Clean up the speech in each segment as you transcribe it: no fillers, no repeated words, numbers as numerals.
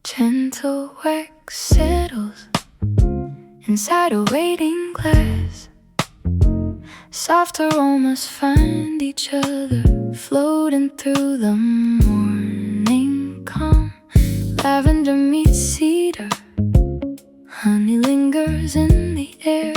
Gentle wax settles inside a waiting glass. Soft aromas find each other, floating through the morning calm. Lavender meets cedar, honey lingers in the air.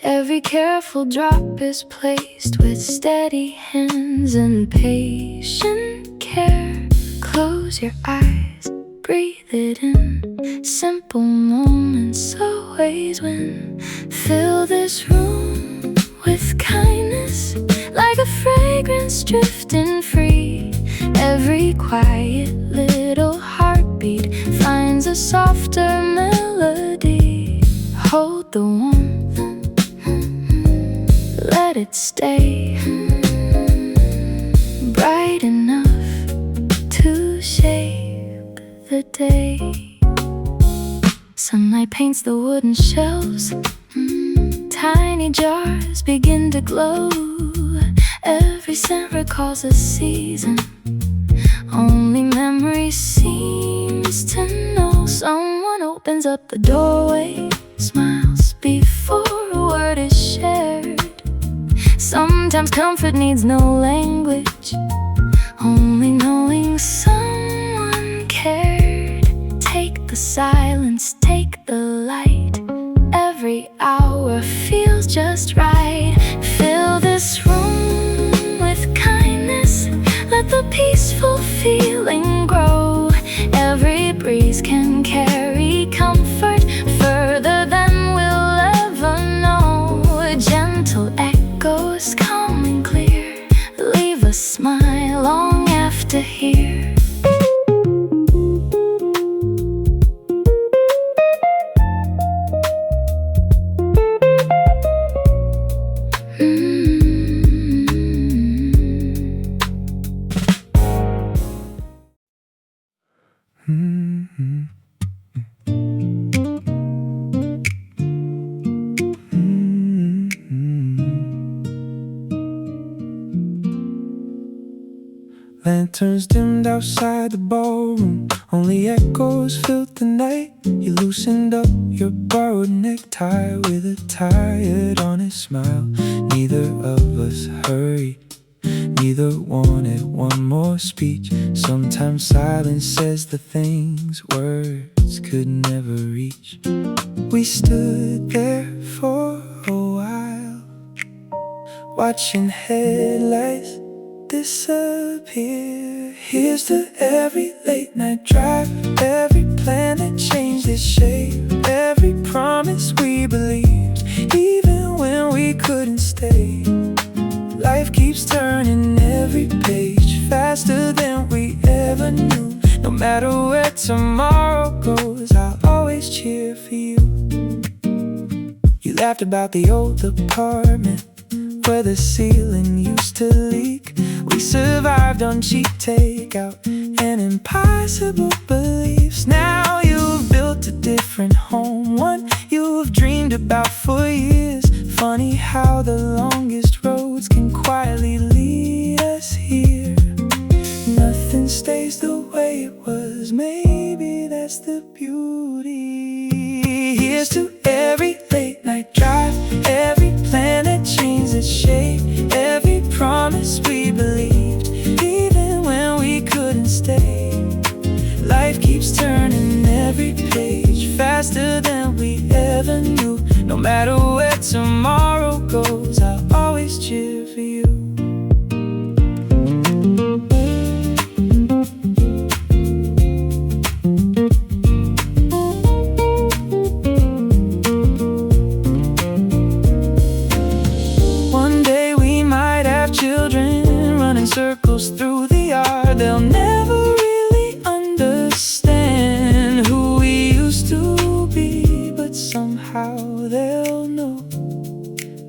Every careful drop is placed with steady hands and patient care. Close your eyes, breathe it in. Simple moments always win. Fill this room with kindness, like a fragrance drifting free. Every quiet little heartbeat finds a softer melody. Hold the warmth, let it stay bright enough to shape the day. Sunlight paints the wooden shelves. Tiny jars begin to glow. Every scent recalls a season only memory seems to know. Someone opens up the doorway, smiles before a word is shared. Sometimes comfort needs no language, only knowing someone cared. Take the silence, take the light. Every hour feels just right. Fill this room with kindness, let the peaceful feeling grow. Every breeze can carry comfort further than we'll ever know. Gentle echoes, calm and clear, leave a smile long after here. Lanterns dimmed outside the ballroom, only echoes filled the night. You loosened up your borrowed necktie with a tired, honest smile. Neither of us hurried, neither wanted one more speech. Sometimes silence says the things words could never reach. We stood there for a while, watching headlights disappear. Here's to every late night drive, every plan that changed its shape, every promise we believed, even when we couldn't stay. Life keeps turning every page faster than we ever knew. No matter where tomorrow goes, I'll always cheer for you. You laughed about the old apartment where the ceiling used to leak. We survived on cheap takeout and impossible beliefs. Now you've built a different home, one you've dreamed about for years. Funny how the longest roads can quietly lead us here. Nothing stays the way it was, maybe that's the beauty. Here's to every late night drive, every plan that changed its shape, every promise we believed, even when we couldn't stay. Life keeps turning every page faster than we ever knew. No matter where tomorrow goes, I'll always cheer for you. Circles through the yard, they'll never really understand who we used to be, but somehow they'll know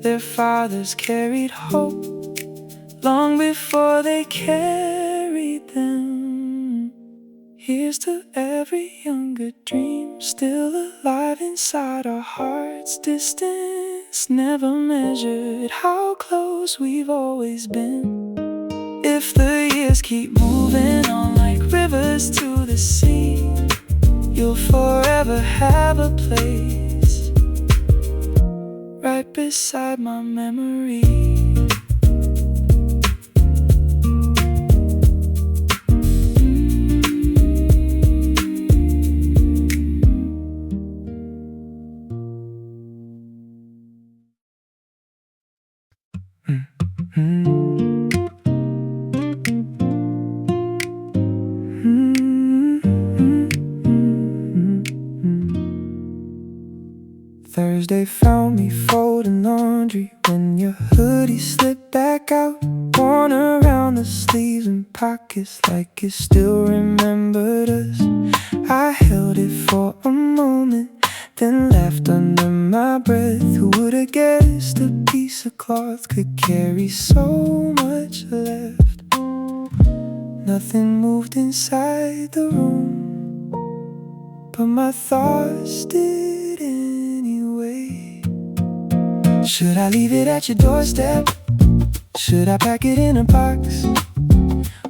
their fathers carried hope long before they carried them. Here's to every younger dream still alive inside our hearts. Distance never measured how close we've always been. If the years keep moving on like rivers rivers to the sea, you'll forever have a place right beside my memory. Thursday found me folding laundry when your hoodie slipped back out, worn around the sleeves and pockets like it still remembered us. I held it for a moment, then laughed under my breath. Who would've guessed a piece of cloth could carry so much left? Nothing moved inside the room, but my thoughts did anyway. Should I leave it at your doorstep? Should I pack it in a box?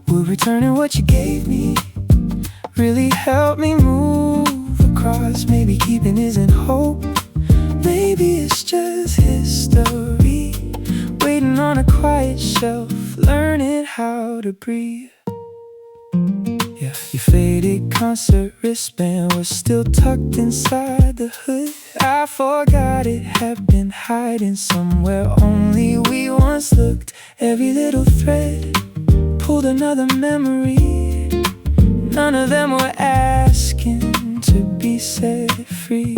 Would returning what you gave me really help me move across? Maybe keeping isn't hope, maybe it's just history waiting on a quiet shelf, learning how to breathe. Yeah, your faded concert wristband was still tucked inside the hood. I forgot it had been hiding somewhere only we once looked. Every little thread pulled another memory. None of them were asking to be set free.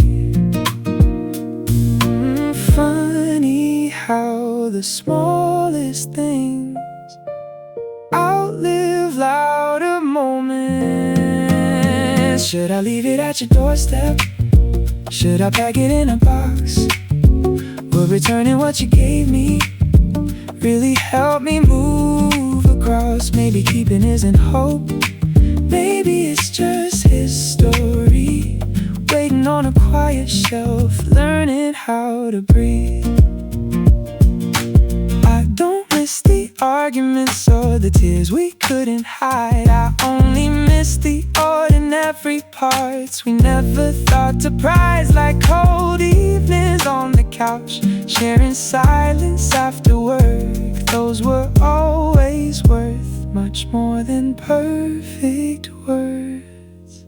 Funny how the smallest things outlive louder moments. Should I leave it at your doorstep? Should I pack it in a box? Would returning what you gave me really help me move across? Maybe keeping isn't hope, maybe it's just history waiting on a quiet shelf, learning how to breathe. I don't miss the arguments or the tears we couldn't hide. I only miss the ordinary parts we never thought to prize, like cold evenings on the couch, sharing silence after work. Those were always worth much more than perfect words.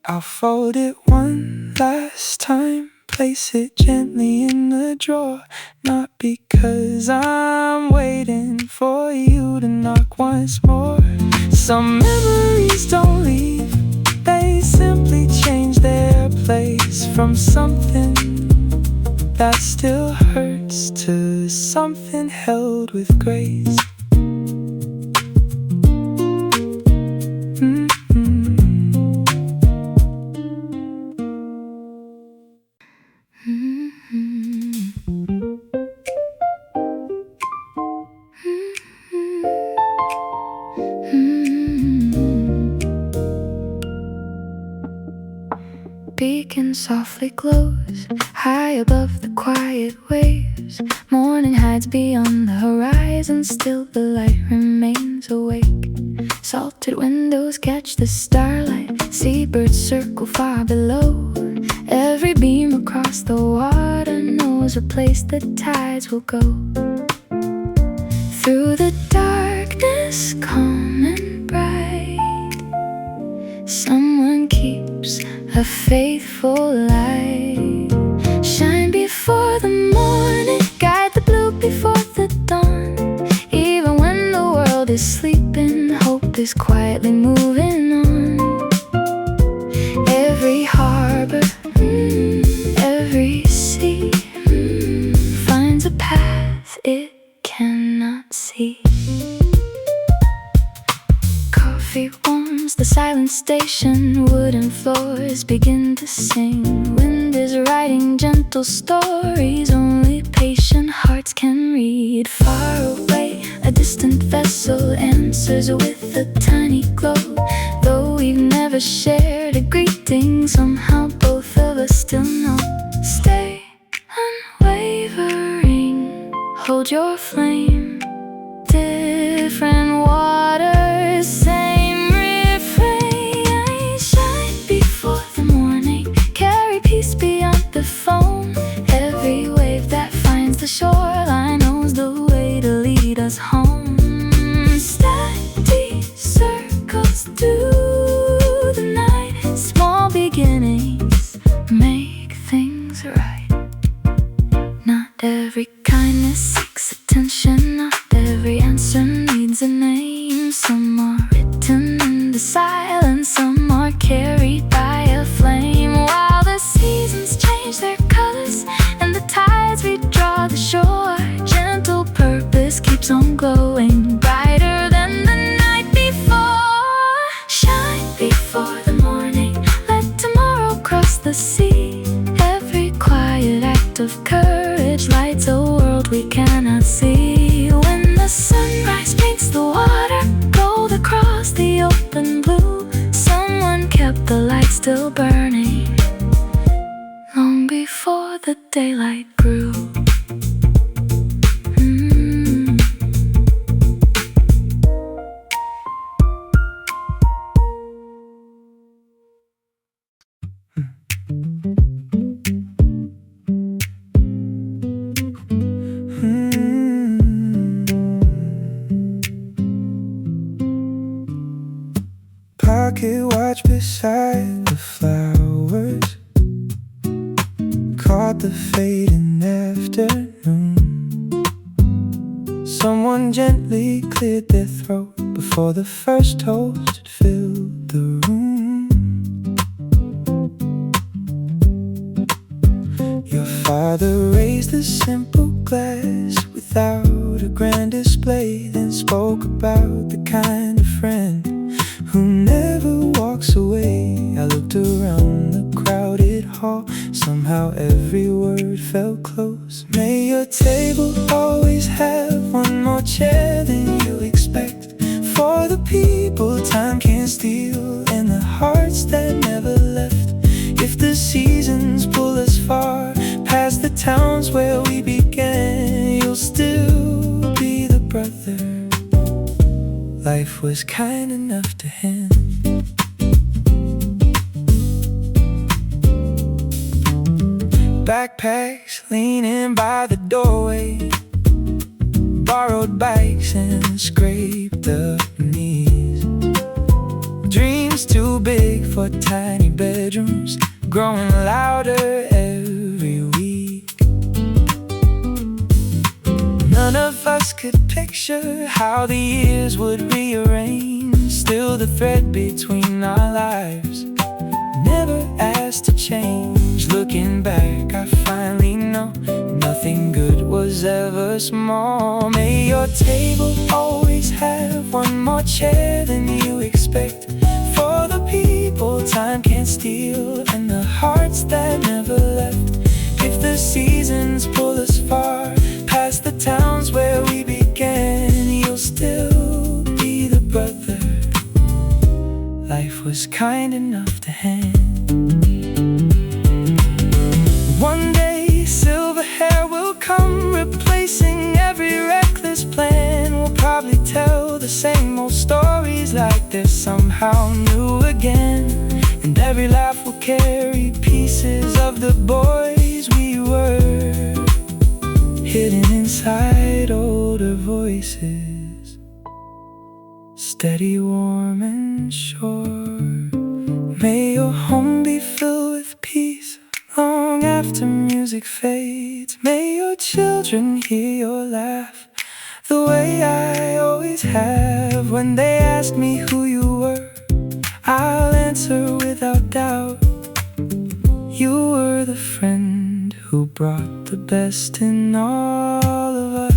I'll fold it one last time, place it gently in the drawer. Not because I'm waiting for you to knock once more. Some memories don't leave, they simply change their place. From something that still hurts to something held with grace. Beacon softly glows high above the quiet waves. Morning hides beyond the horizon, still the light remains awake. Salted windows catch the starlight, seabirds circle far below. Every beam across the water knows a place the tides will go. Through the darkness, calm and bright, someone keeps a faithful light. Shine before the morning, guide the blue before the dawn. Even when the world is sleeping, hope is quietly moving on. Every harbor, every sea finds a path it cannot see. Coffee warms the silent station, wooden floors begin to sing. Wind is writing gentle stories only patient hearts can read. Far away, a distant vessel answers with a tiny glow. Though we've never shared a greeting, somehow both of us still know. Stay unwavering, hold your flame. Different waters, same and some are carried by a flame. While the seasons change their colors and the tides redraw the shore, gentle purpose keeps on glowing brighter than the night before. Shine before the morning, let tomorrow cross the sea. Every quiet act of courage lights a world we cannot see. When the sunrise paints the water gold across the open blue, someone kept the light still burning long before the daylight grew. Pocket watch beside the flowers, caught the fading afternoon. Someone gently cleared their throat before the first toast had filled the room. Your father raised a simple glass without a grand display, then spoke about the kind of friend who never walks away. I looked around the crowded hall, somehow every word felt close. May your table always have one more chair than you expect, for the people time can't steal and the hearts that never left. If the seasons pull us far past the towns where we began, you'll still be the brother life was kind enough to hand. Backpacks leaning by the doorway, borrowed bikes and scraped up knees. Dreams too big for tiny bedrooms, growing louder every week. None of us could picture how the years would rearrange. Still the thread between our lives never asked to change. Looking back, I finally know nothing good was ever small. May your table always have one more chair than you expect, for the people time can't steal and the hearts that never left. If the seasons pull us far past the towns where we began, you'll still be the brother life was kind enough to hand. One day silver hair will come, replacing every reckless plan. We'll probably tell the same old stories like they're somehow new again, and every laugh will carry pieces of the boys we were, hidden inside older voices, steady, warm and sure. May your home be filled with peace long after music fades. May your children hear your laugh the way I always have. When they ask me who you were, I'll answer without doubt. You were the friend who brought the best in all of us.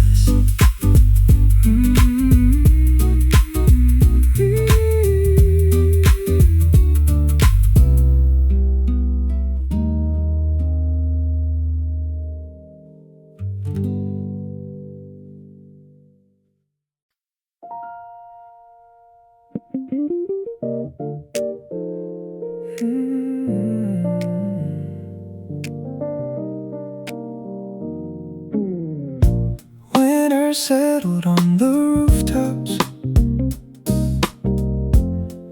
Winter settled on the rooftops,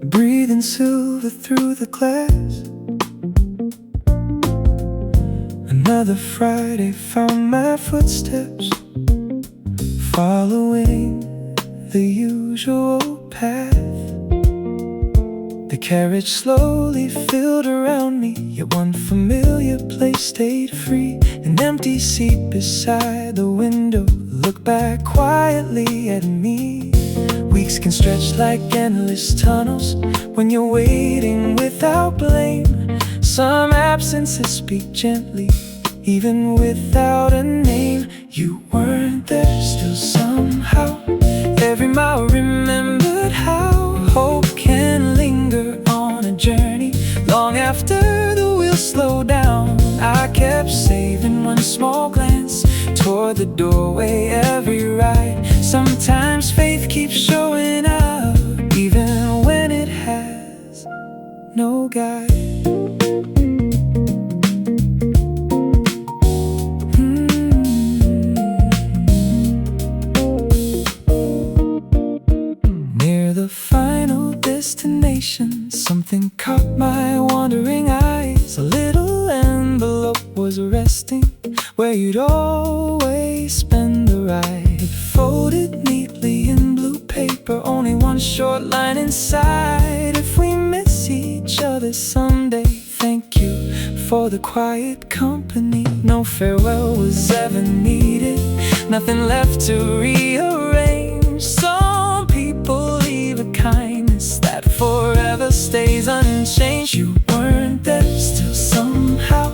breathing silver through the glass. Another Friday found my footsteps, following the usual path. The carriage slowly filled around me, yet one familiar place stayed free. An empty seat beside the window looked back quietly at me. Weeks can stretch like endless tunnels when you're waiting without blame. Some absences speak gently, even without a name. You weren't there still somehow. Every mile remembered how hope can linger on a journey long after the wheels slow down. I kept saving one small glance toward the doorway every ride. Sometimes faith keeps showing up even when it has no guide. Near the final destination, something caught my wandering eyes. A little envelope was resting where you'd always spend the ride. Folded neatly in blue paper, only one short line inside. If we miss each other someday, thank you for the quiet company. No farewell was ever needed, nothing left to rearrange. Some people leave a kindness that forever stays unchanged. You weren't there still somehow.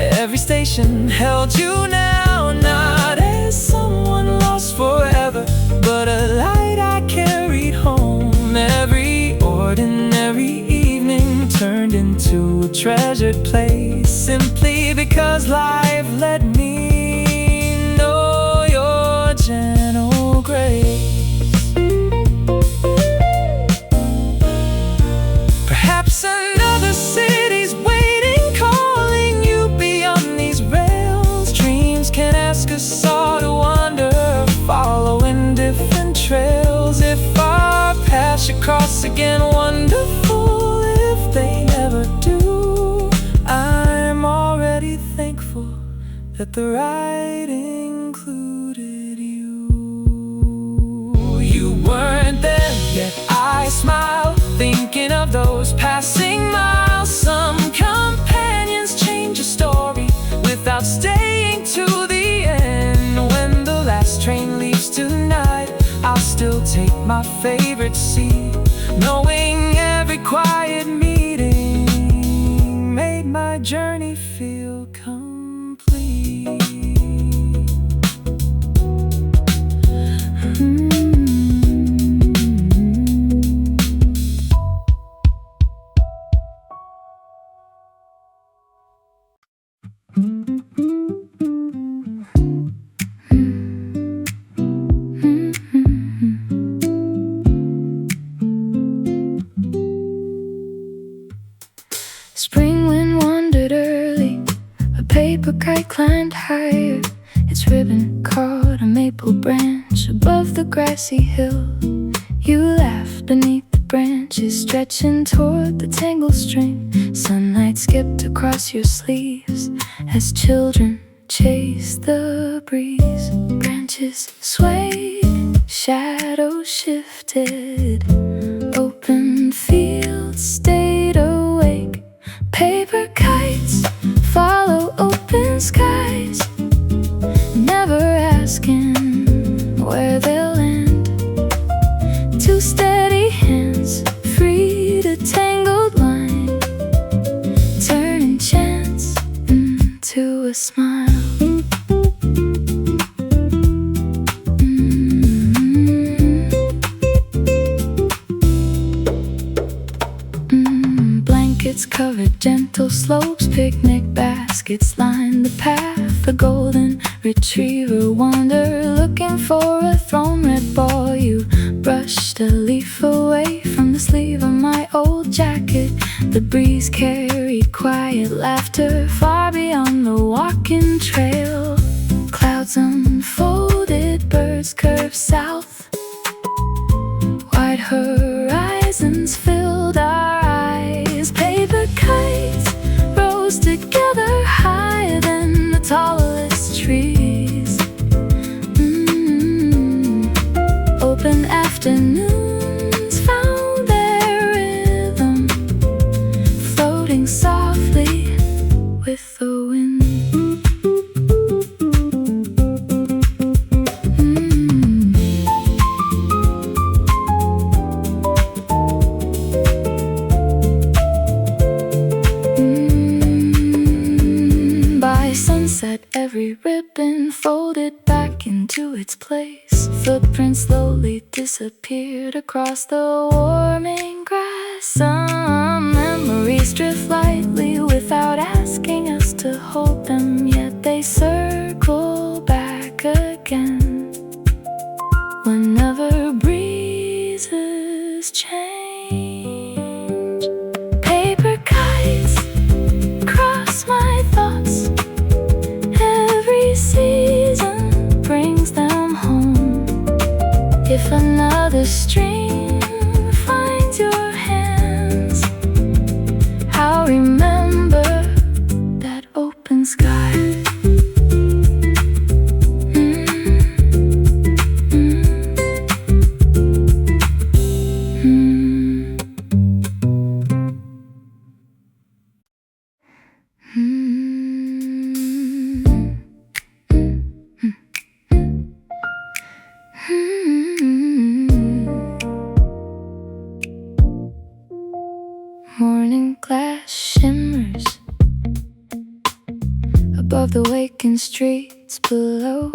Every station held you now, not as someone lost forever, but a light I carried home. Every ordinary evening turned into a treasured place, simply because life let me know your gentle grace. Perhaps another city's waiting, calling you beyond these rails. Dreams can ask us all to wander, following different trails. If our paths should cross again, wonderful. If they never do, I'm already thankful that the ride included you. You weren't there, yet I smile, thinking of those passing miles. Some companions change a story without staying to the end. When the last train leaves tonight, I'll still take my favorite seat, knowing every quiet meeting made my journey feel complete. Spring wind wandered early, a paper kite climbed higher. Its ribbon caught a maple branch above the grassy hill. You laughed beneath the branches, stretching toward the tangled string. Sunlight skipped across your sleeves as children chased the breeze. Branches swayed, shadows shifted, open fields stayed awake. Paper kites follow open skies, never asking where they'll end. Two steady hands freed a tangled line, turning chance into a smile. Blankets covered gentle slopes, picnic baskets lined the path. A golden retriever wandered, looking for a thrown red ball. You brushed a leaf away from the sleeve of my old jacket. The breeze carried quiet laughter far beyond the walking trail. Clouds unfolded, birds curved south. Wide horizons filled our eyes. Paper kites rose together higher than the tallest trees. Open afternoons found their rhythm, floating softly with the wind. every ribbon folded back into its place. Footprints slowly disappeared across the warming grass. Some memories drift lightly without asking us to hold them, yet they circle back again whenever breezes change. Paper kites cross my thoughts. Every season brings them home. If another stream finds your hands, I'll remember that open sky. Morning glass shimmers above the waking streets below.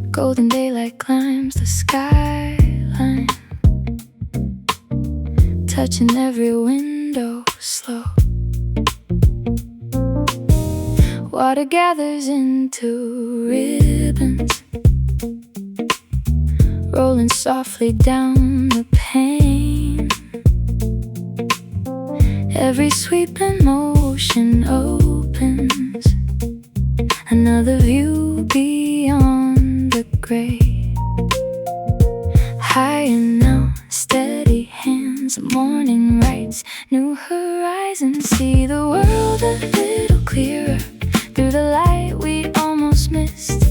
Golden daylight climbs the skyline, touching every window slow. Water gathers into ribbons, rolling softly down the pane. Every sweeping motion opens another view beyond the gray. High and now, steady hands, morning rites, new horizons. See the world a little clearer through the light we almost missed.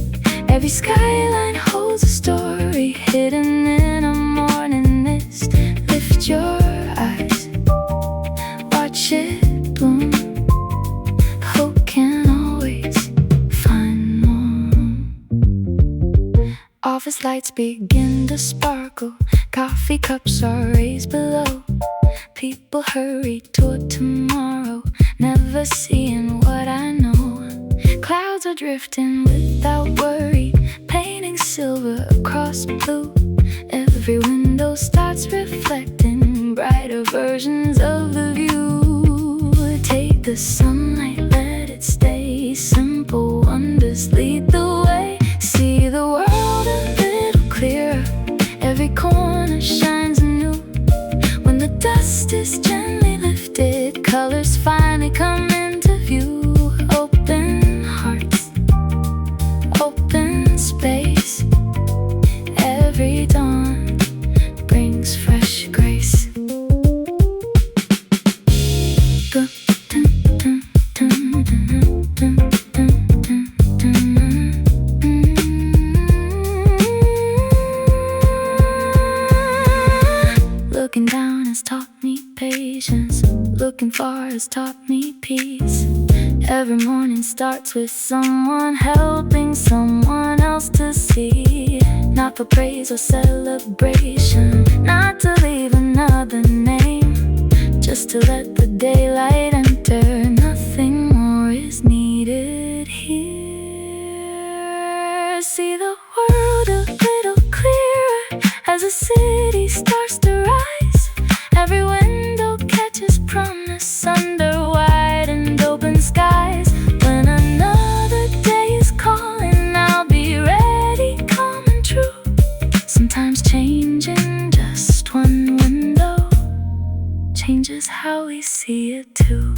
Every skyline holds a story hidden in a morning mist. Lift your eyes, watch it bloom. Hope can always find more. Office lights begin to sparkle, coffee cups are raised below. People hurry toward tomorrow, never seeing what I know. Clouds are drifting without worry, painting silver across blue. Every window starts reflecting brighter versions of the view. Take the sunlight, let it stay. Simple wonders lead the way. See the world a little clearer, every corner shines anew. When the dust is gently lifted, colors finally come into view. Open hearts, open space. Every dawn brings fresh grace. Looking down has taught me patience. Looking far has taught me peace. Every morning starts with someone helping someone else to see. Not for praise or celebration, not to leave another name, just to let the daylight enter. Nothing more is needed here. See the world a little clearer as the city starts to rise. Every window catches promise under wide and open skies. When another day is calling, I'll be ready, calm and true. Sometimes changing just one window changes how we see it too.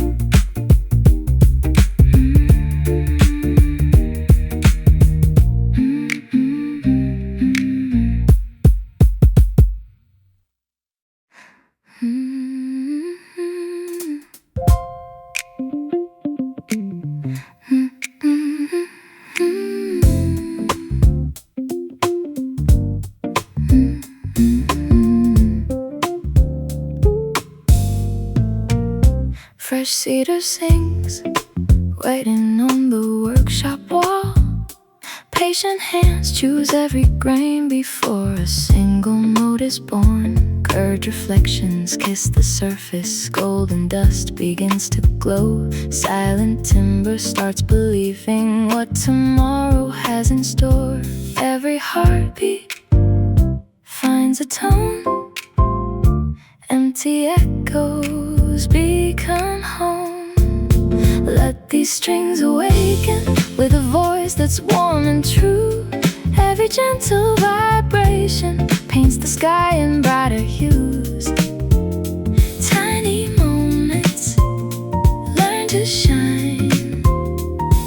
Fresh cedar sings, waiting on the workshop wall. Patient hands choose every grain before a single note is born. Purge reflections, kiss the surface. Golden dust begins to glow. Silent timber starts believing what tomorrow has in store. Every heartbeat finds a tone. Empty echoes become home. Let these strings awaken with a voice that's warm and true. Every gentle vibration paints the sky in brighter hues. Tiny moments learn to shine.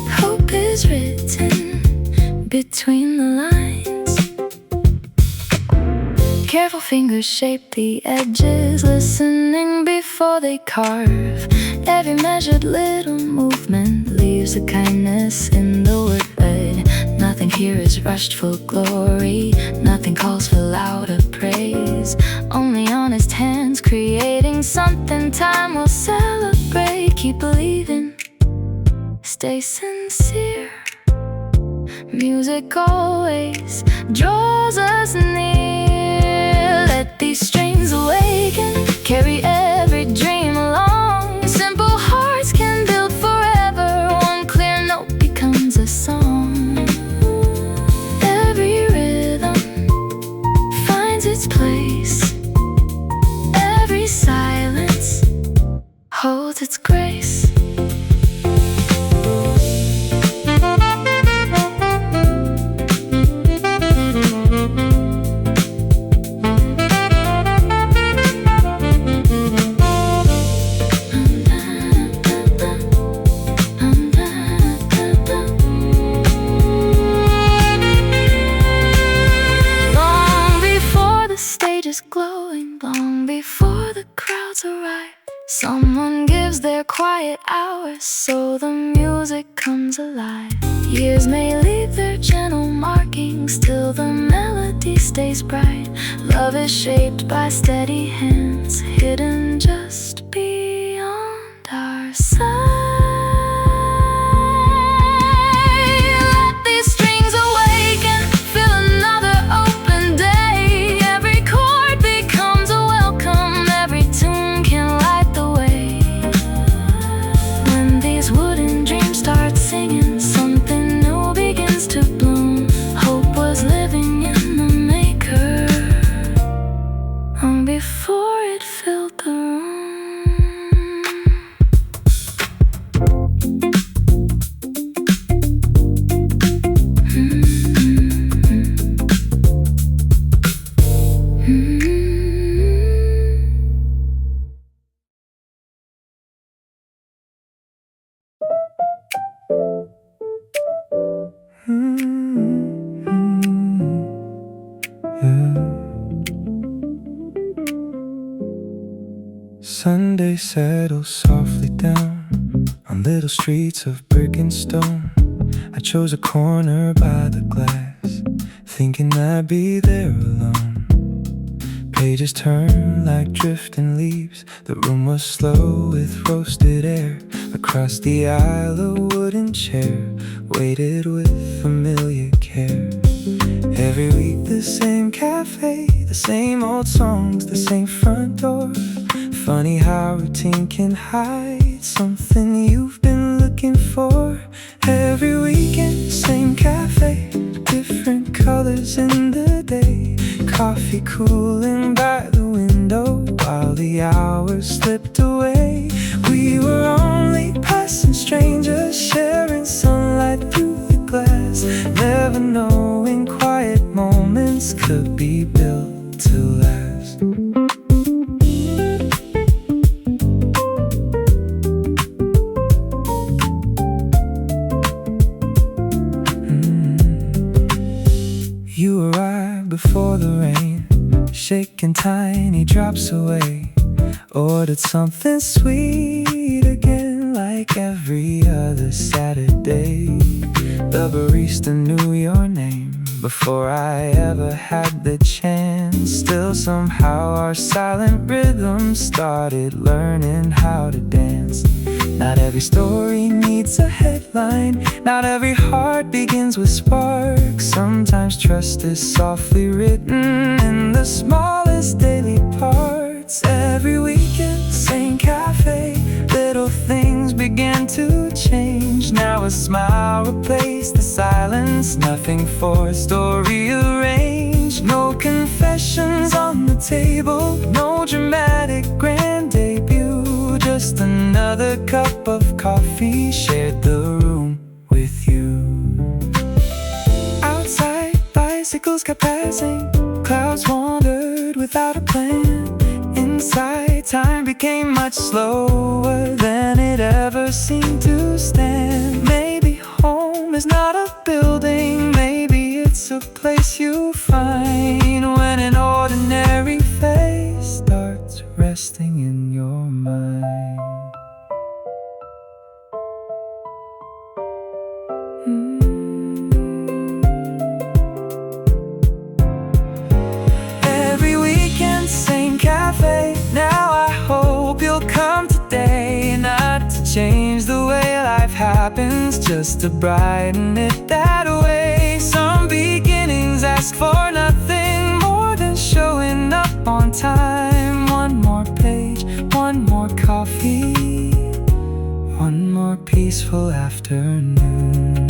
Hope is written between the lines. Careful fingers shape the edges, listening before they carve. Every measured little movement leaves a kindness in the word read. Nothing here is rushed for glory. Nothing calls for louder praise. Only honest hands creating something time will celebrate. Keep believing, stay sincere. Music always draws us near. Let these strings awaken, carry every dream along. Simple hearts can build forever. One clear note becomes a song. Every rhythm finds its place. Every silence holds its grace. Glowing long before the crowds arrive. Someone gives their quiet hours so the music comes alive. Years may leave their gentle markings, still the melody stays bright. Love is shaped by steady hands, hidden just beyond our sight. Before it filled the room. Sunday settles softly down on little streets of brick and stone. I chose a corner by the glass, thinking I'd be there alone. Pages turn like drifting leaves. The room was slow with roasted air. Across the aisle a wooden chair waited with familiar care. Every week the same cafe, the same old songs, the same front door. Funny how routine can hide something you've been looking for. Every weekend, same cafe, different colors in the day. Coffee cooling by the window while the hours slipped away. We were only passing strangers, sharing sunlight through the glass. Never knowing quiet moments could be built to last. You arrived before the rain, shaking tiny drops away. Ordered something sweet again, like every other Saturday. The barista knew your name before I ever had the chance. Still somehow our silent rhythm started learning how to dance. Not every story needs a headline. Not every heart begins with sparks. Sometimes trust is softly written in the smallest daily parts. Every weekend, same cafe, little things began to change. Now a smile replaced the silence. Nothing forced or rearranged. No confessions on the table. No dramatic grand debut. Just another cup of coffee shared the room with you. Outside, bicycles kept passing. Clouds wandered without a plan. Inside, time became much slower than it ever seemed to stand. Maybe home is not a building. Maybe it's a place you find when an ordinary face starts resting in your mind. Every weekend, same cafe. Now I hope you'll come today. Not to change the way life happens, just to brighten it that way. Some beginnings ask for nothing more than showing up on time. One more page, one more coffee, one more peaceful afternoon.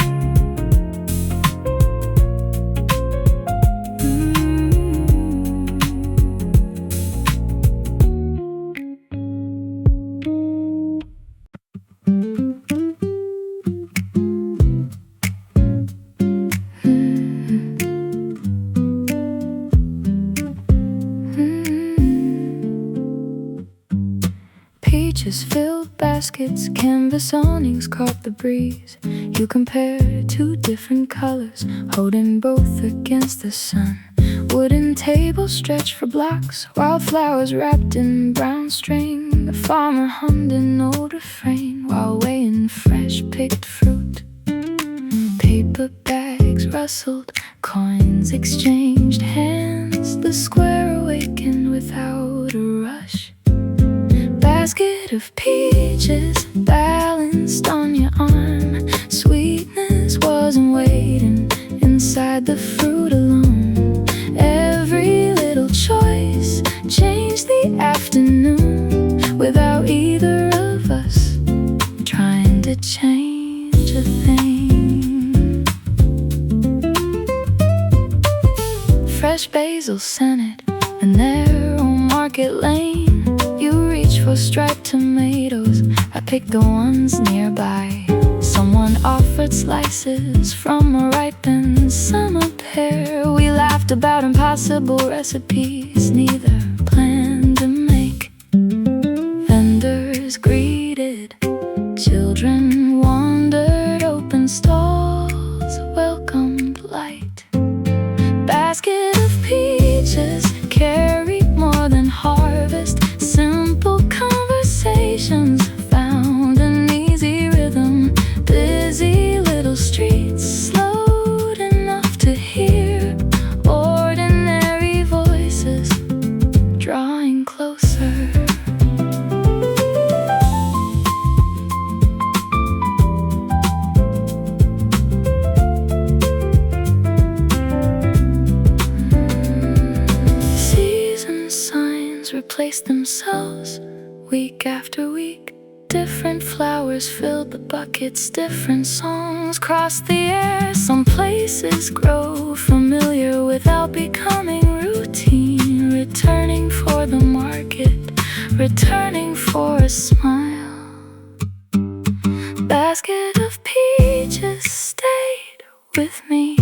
Peaches filled baskets, canvas awnings caught the breeze. You compare two different colors, holding both against the sun. Wooden tables stretched for blocks, wildflowers wrapped in brown string. A farmer hummed an old refrain while weighing fresh picked fruit. Paper bags rustled, coins exchanged hands. The square awakened without a rush. Basket of peaches balanced on your arm. Sweetness wasn't waiting inside the fruit alone. Every little choice changed the afternoon without either of us trying to change a thing. Fresh basil scented a narrow market lane. You reach for striped tomatoes, I picked the ones nearby. Someone offered slices from a ripened summer pear. We laughed about impossible recipes neither planned to make. Vendors greeted, children wandered, open stalls welcomed light. Basket of peaches carried more than harvest. Simple conversations found an easy rhythm. Busy little streets slowed enough to hear ordinary voices drawing closer. Season signs replace themselves week after week. Different flowers filled the buckets, different songs crossed the air. Some places grow familiar without becoming routine. Returning for the market, returning for a smile. Basket of peaches stayed with me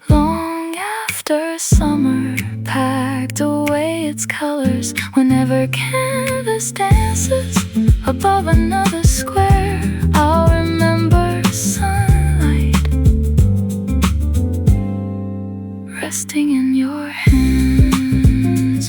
long after summer packed away its colors. Whenever canvas dances above another square, I'll remember sunlight resting in your hands.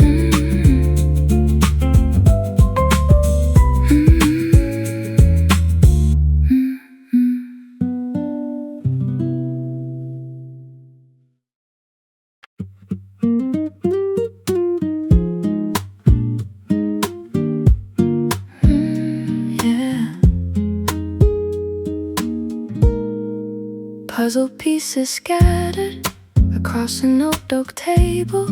Yeah. puzzle pieces scattered across an oak table.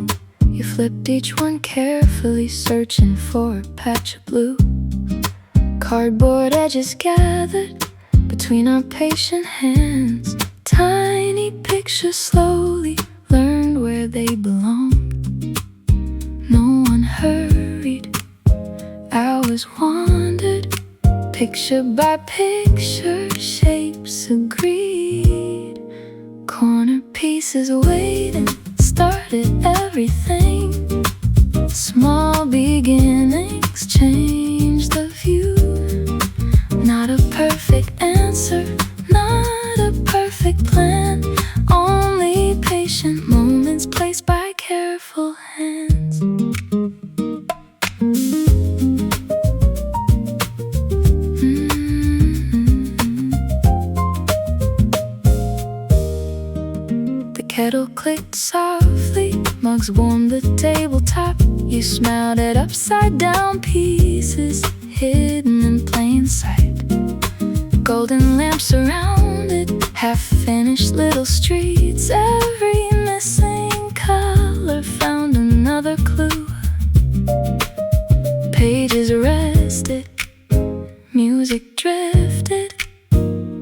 You flipped each one carefully, searching for a patch of blue. Cardboard edges gathered between our patient hands. Tiny pictures slowly learned where they belonged. No one hurried, hours wandered. Picture by picture, shapes agreed. Corner pieces waiting started everything. Small beginnings changed the view. Not a perfect answer, not a perfect plan. Only patient moments placed by careful hands. The kettle clicked softly, mugs warmed the tabletop. You smiled at upside down pieces hidden in plain sight. Golden lamps surrounded half-finished little streets. Every missing color found another clue. Pages rested, music drifted.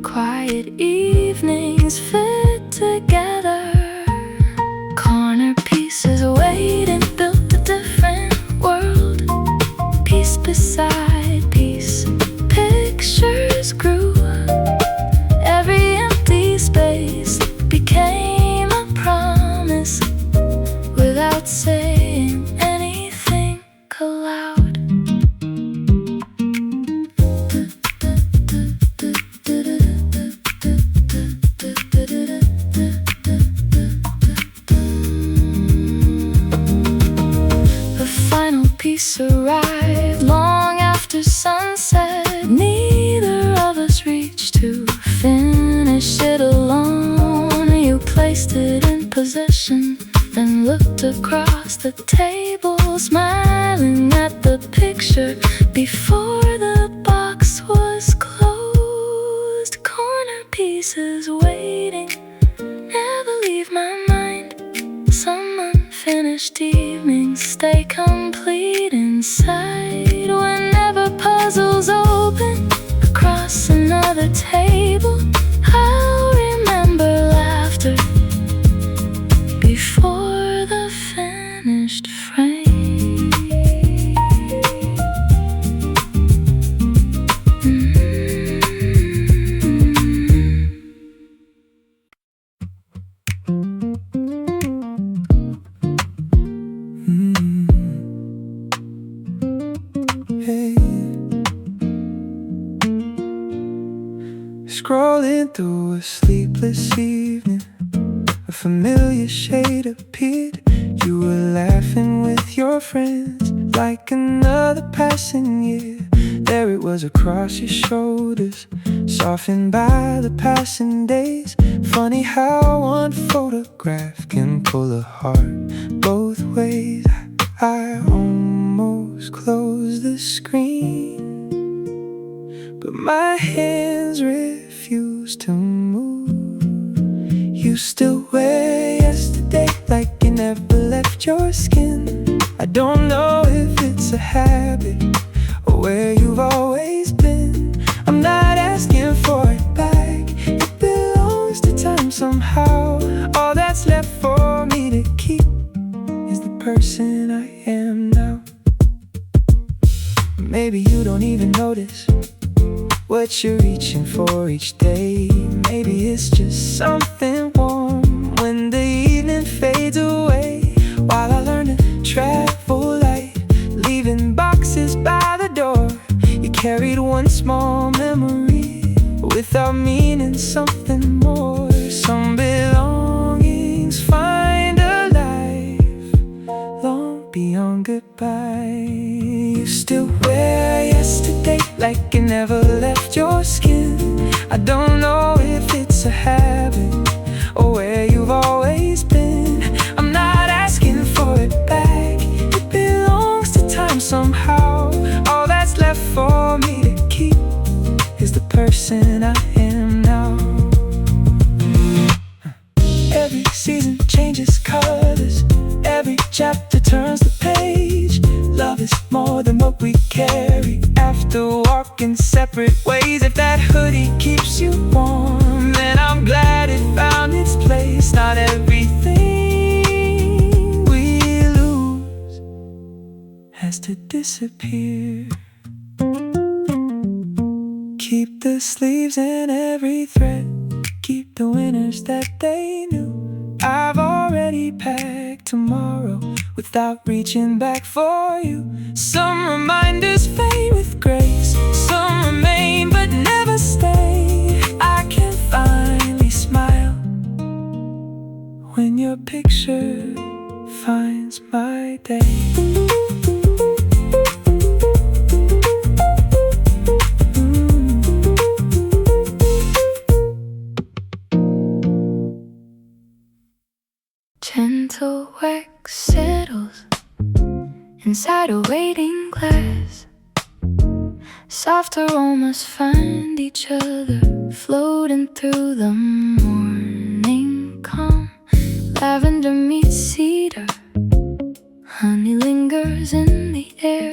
Quiet evenings fit together. Corner pieces waiting built a different world. Piece beside piece, pictures grew. Every empty space became a promise. Without saying anything aloud. Peace arrived long after sunset. Neither of us reached to finish it alone. You placed it in position, then looked across the table, smiling at the picture before the box was closed. Corner pieces waiting never leave my mind. Some unfinished evenings stay complete inside. Whenever puzzles open across another table, I'll remember laughter before the finished frame. Scrolling through a sleepless evening, a familiar shade appeared. You were laughing with your friends like another passing year. There it was across your shoulders, softened by the passing days. Funny how one photograph can pull a heart both ways. I almost closed the screen, but my hands refuse to move. You still wear yesterday like you never left your skin. I don't know if it's a habit or where you've always been. I'm not asking for it back, it belongs to time somehow. All that's left for me to keep is the person I am now. Maybe you don't even notice what you're reaching for each day. Maybe it's just something warm when the evening fades away. While I learn to travel light, leaving boxes by the door. You carried one small memory without meaning something more. Some belongings find a life long beyond goodbye. You still wear yesterday like you never left your skin. I don't know if it's a habit or where you've always been. I'm not asking for it back, it belongs to time somehow. All that's left for me to keep is the person I am now. walking separate ways. If that hoodie keeps you warm, then I'm glad it found its place. Not everything we lose has to disappear. Keep the sleeves in every thread, keep the winners that they knew. I've already packed tomorrow without reaching back for you. Some reminders fade with grace, some remain but never stay. I can finally smile when your picture finds my day. Gentle wax settles inside a waiting glass. Soft aromas find each other, floating through the morning calm. Lavender meets cedar, honey lingers in the air.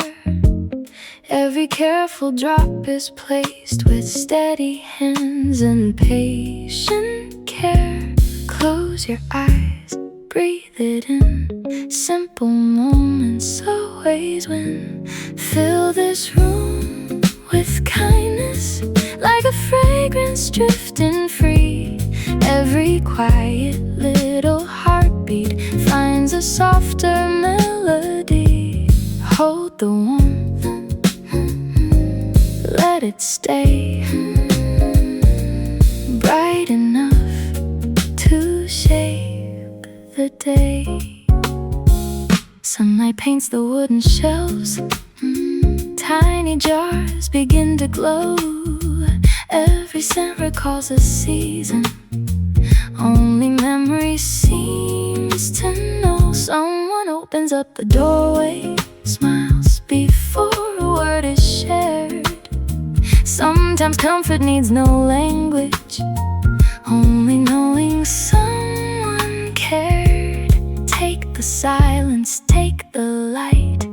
Every careful drop is placed with steady hands and patient care. Close your eyes, breathe it in. Simple moments always win. Fill this room with kindness, like a fragrance drifting free. Every quiet little heartbeat finds a softer melody. Hold the warmth, let it stay bright enough to shape the day. Sunlight paints the wooden shelves, tiny jars begin to glow. Every scent recalls a season only memory seems to know. Someone opens up the doorway, smiles before a word is shared. Sometimes comfort needs no language, only knowing someone cared. Take the silence, take the light.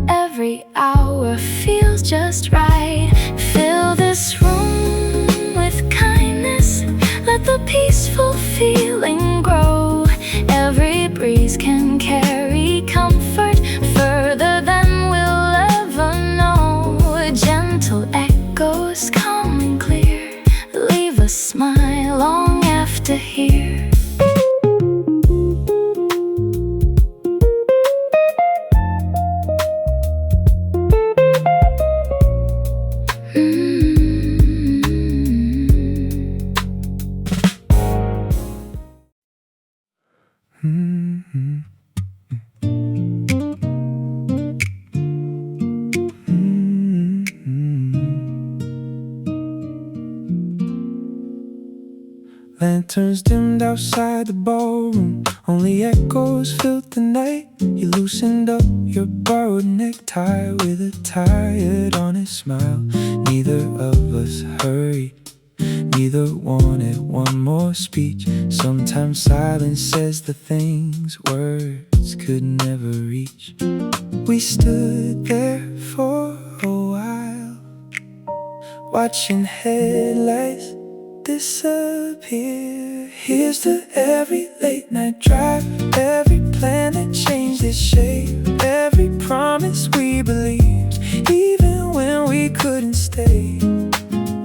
Every hour feels just right. Fill this room with kindness, let the peaceful feeling grow. Every breeze can carry comfort further than we'll ever know. Gentle echoes, calm and clear, leave a smile long after here. Lanterns dimmed outside the ballroom, only echoes filled the night. You loosened up your borrowed necktie with a tired, honest smile. Neither of us hurried, neither wanted one more speech. Sometimes silence says the things words could never reach. We stood there for a while, watching headlights disappear. Here's to every late night drive, every plan that changed its shape, every promise we believed, even when we couldn't stay.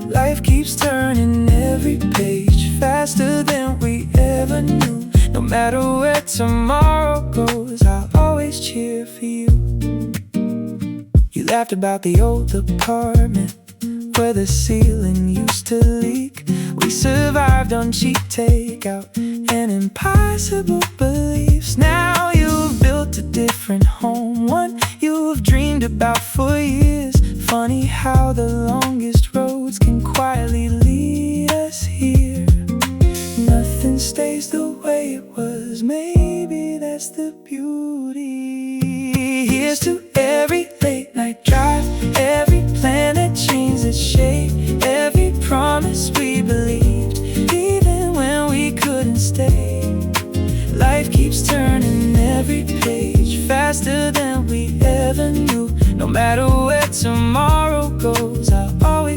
Life keeps turning every page faster than we ever knew. No matter where tomorrow goes, I'll always cheer for you. You laughed about the old apartment where the ceiling used to leak. We survived on cheap takeout and impossible beliefs. Now you've built a different home, one you've dreamed about for years. Funny how the longest roads can quietly lead us here. Nothing stays the way it was, maybe that's the beauty. Here's to every late night drive, every plan that changed its shape, every promise we believed, even when we couldn't stay. Life keeps turning every page faster than we ever knew. No matter where tomorrow goes, I'll always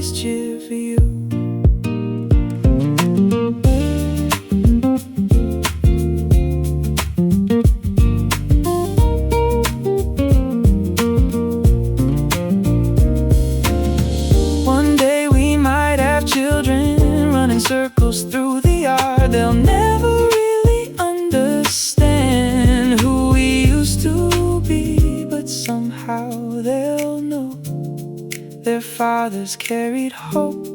fathers carried hope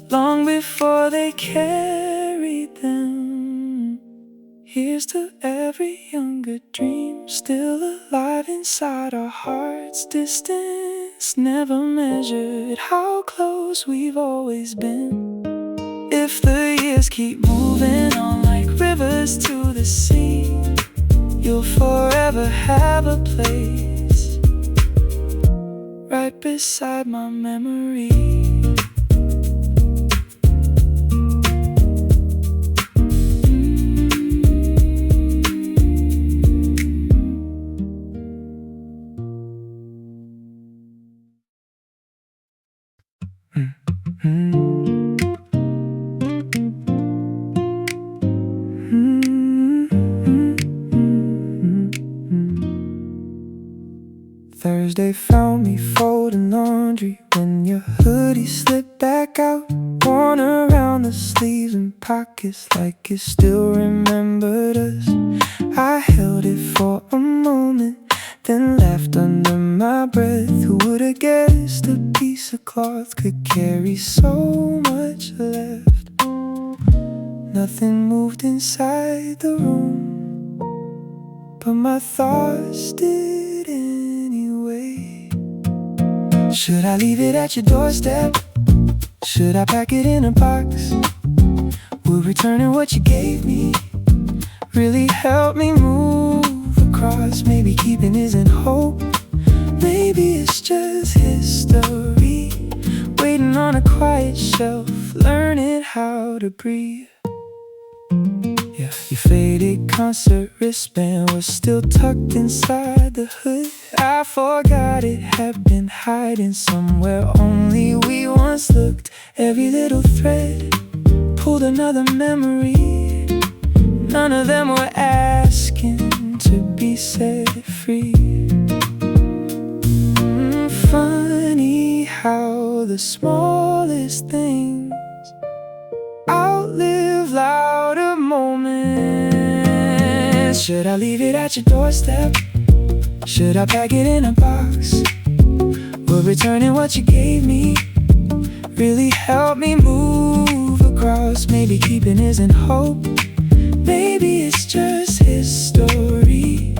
long before they carried them. Here's to every younger dream still alive inside our hearts. Distance never measured how close we've always been. If the years keep moving on like rivers to the sea, you'll forever have a place right beside my memory. Thursday found me folding laundry when your hoodie slipped back out, worn around the sleeves and pockets like it still remembered us. I held it for a moment, then laughed under my breath. Who would've guessed a piece of cloth could carry so much left? Nothing moved inside the room, but my thoughts did anyway. Should I leave it at your doorstep? Should I pack it in a box? Would returning what you gave me really help me move across? Maybe keeping isn't hope, maybe it's just history waiting on a quiet shelf, learning how to breathe. Yeah, your faded concert wristband was still tucked inside the hood. I forgot it had been hiding somewhere only we once looked. Every little thread pulled another memory. None of them were asking to be set free. Funny how the smallest things outlive louder moments. Should I leave it at your doorstep? Should I pack it in a box? Will returning what you gave me really help me move across? Maybe keeping isn't hope, maybe it's just history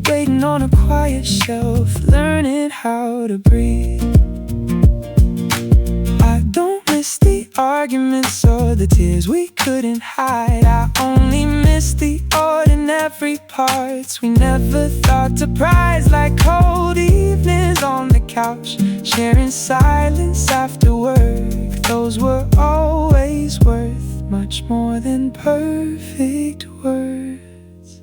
waiting on a quiet shelf, learning how to breathe. I don't miss the arguments or the tears we couldn't hide. I only miss the ordinary parts we never thought to prize, like cold evenings on the couch, sharing silence after work. Those were always worth much more than perfect words.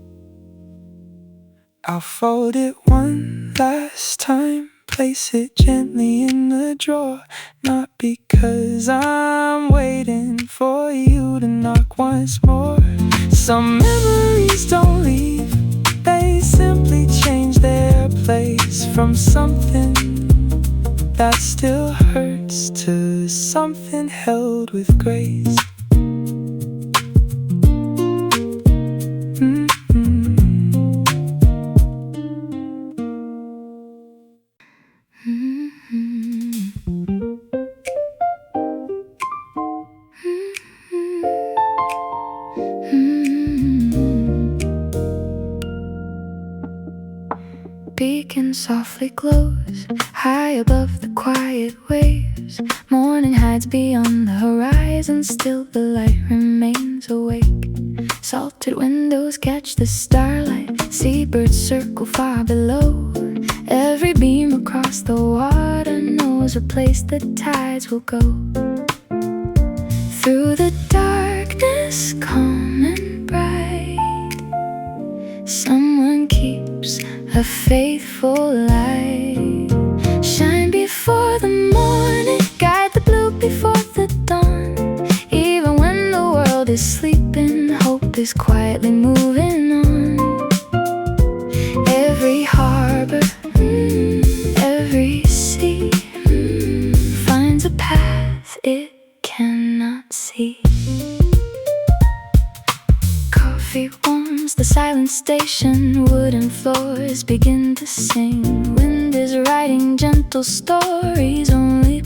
I'll fold it one last time, place it gently in the drawer. Not because I'm waiting for you to knock once more. Some memories don't leave, they simply change their place. From something that still hurts to something held with grace. Beacon softly glows high above the quiet waves. Morning hides beyond the horizon, still the light remains awake. Salted windows catch the starlight, seabirds circle far below. Every beam across the water knows a place the tides will go. Through the darkness, calm and bright, someone keeps a faithful light. Shine before the morning, guide the blue before the dawn. Even when the world is sleeping, hope is quietly moving on. Every harbor, every sea finds a path it cannot see. Coffee warms the silent station, wooden floors begin to sing. Wind is writing gentle stories only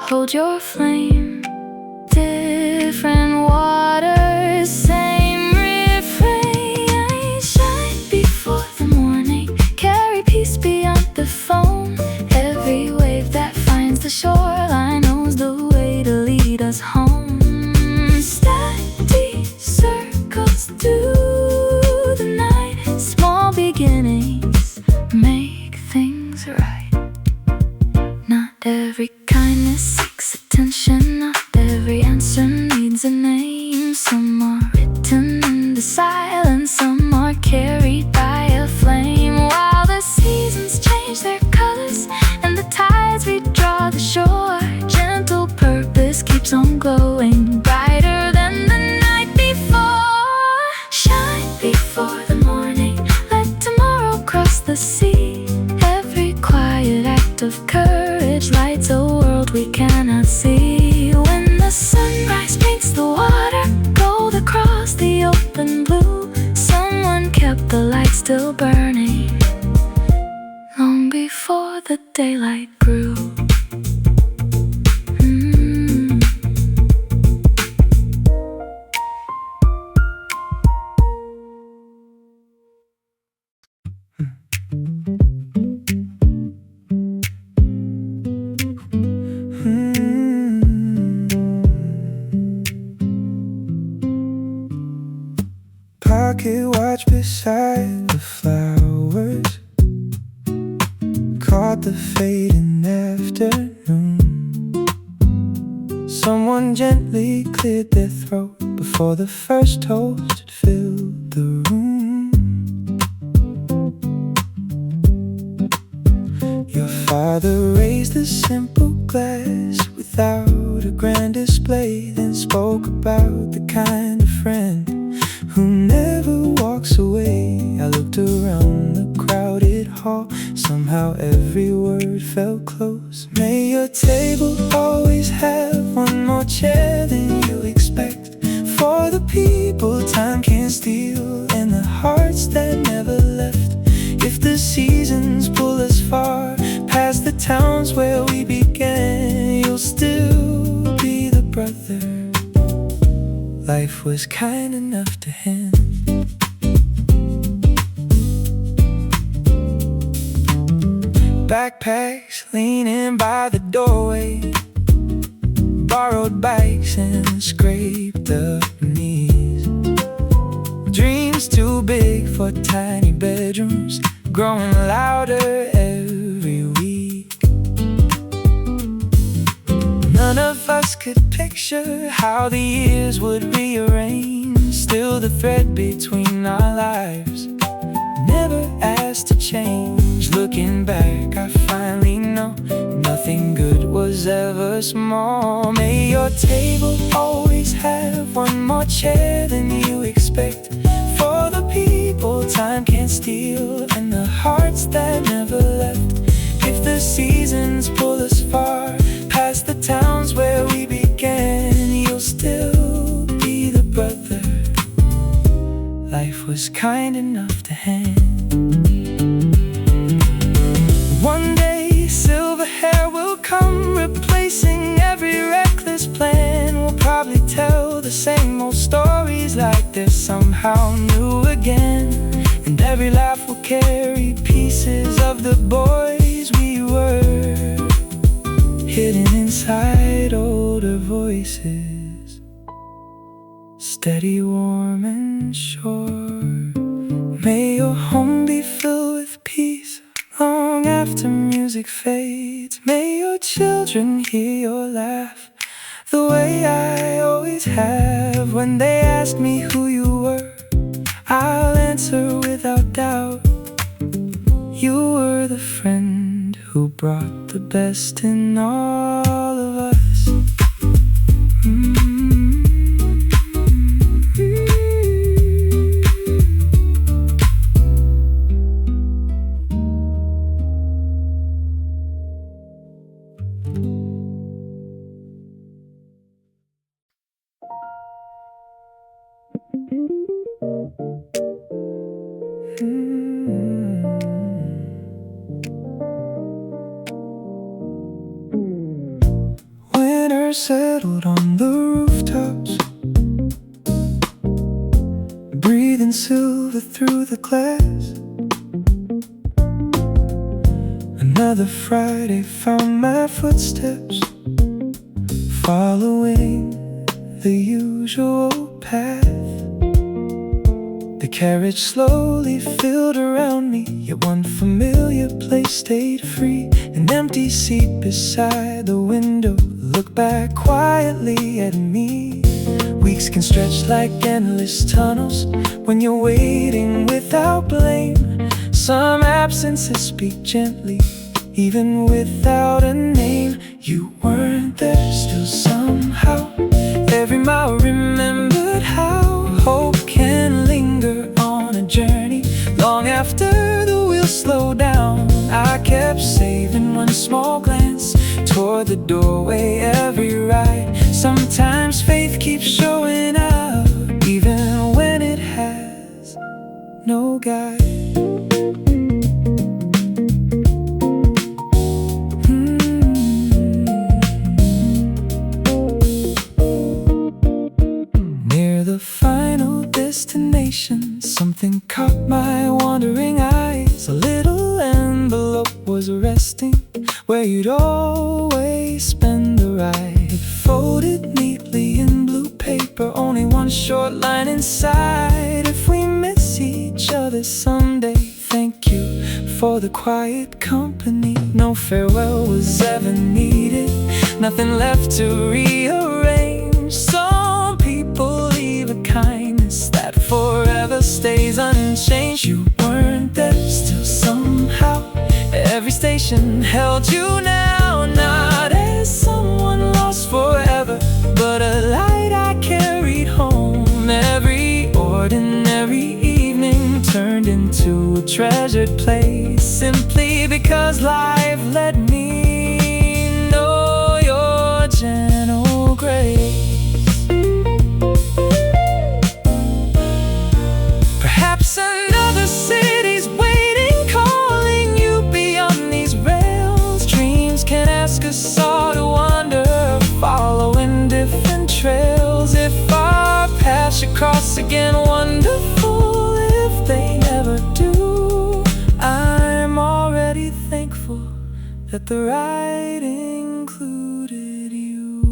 hold your flame. Different waters, same refrain. Shine before the morning, carry peace beyond the foam. Every wave that finds the shoreline knows the way to lead us home. Steady circles through the night. Small beginnings make things right. Not every kindness seeks attention. Not every answer needs a name. Some are written in the silence, some are carried by a flame. While the seasons change their colors and the tides redraw the shore, gentle purpose keeps on glowing, brighter than the night before. Shine before the morning, let tomorrow cross the sea. Every quiet act of courage lights a world we cannot see. When the sunrise paints the water gold across the open blue, someone kept the light still burning long before the daylight grew. Pocket watch beside the flowers, caught the fading afternoon. Someone gently cleared their throat before the first toast had filled the room. Your father raised a simple glass without a grand display, then spoke about the kind of friend who never walks away. I looked around the crowded hall, somehow every word felt close. May your table always have one more chair than you expect, for the people time can't steal and the hearts that never left. If the seasons pull us far past the towns where we began, you'll still be the brother life was kind enough to hand. Backpacks leaning by the doorway, borrowed bikes and scraped up knees. Dreams too big for tiny bedrooms, growing louder every week. None of us could picture how the years would rearrange. Still the thread between our lives never asked to change. Looking back, I finally know nothing good was ever small. May your table always have one more chair than you expect, for the people time can't steal and the hearts that never left. If the seasons pull us far past the towns where we began, you'll still be the brother life was kind enough to hand. One day silver hair will come, replacing every reckless plan. We'll probably tell the same old stories like they're somehow new again, and every laugh will carry pieces of the boys we were, hidden inside older voices, steady, warm and sure. May your home be filled with peace long after music fades. May your children hear your laugh the way I always have. When they ask me who you were, I'll answer without doubt. You were the friend who brought the best in all of us. summer settled on the rooftops, breathing silver through the glass. Another Friday found my footsteps, following the usual path. The carriage slowly filled around me, yet one familiar place stayed free. An empty seat beside the window looked back quietly at me. Weeks can stretch like endless tunnels when you're waiting without blame. Some absences speak gently, even without a name. You weren't there, still somehow every mile remembered how hope can linger on a journey long after the wheels slow down. I kept saving one small glance toward the doorway every ride. Sometimes faith keeps showing up even when it has no guide. Something caught my wandering eyes. A little envelope was resting where you'd always spend the ride. Folded neatly in blue paper, only one short line inside. If we miss each other someday, thank you for the quiet company. No farewell was ever needed, nothing left to rearrange. Some people leave a kindness that forever stays unchanged. You weren't there, still somehow every station held you now. Not as someone lost forever, but a light I carried home. Every ordinary evening turned into a treasured place, simply because life let me know your gentle grace. Another city's waiting, calling you beyond these rails. Dreams can ask us all to wander, following different trails. If our paths should cross again, wonderful. If they never do, I'm already thankful that the ride included you.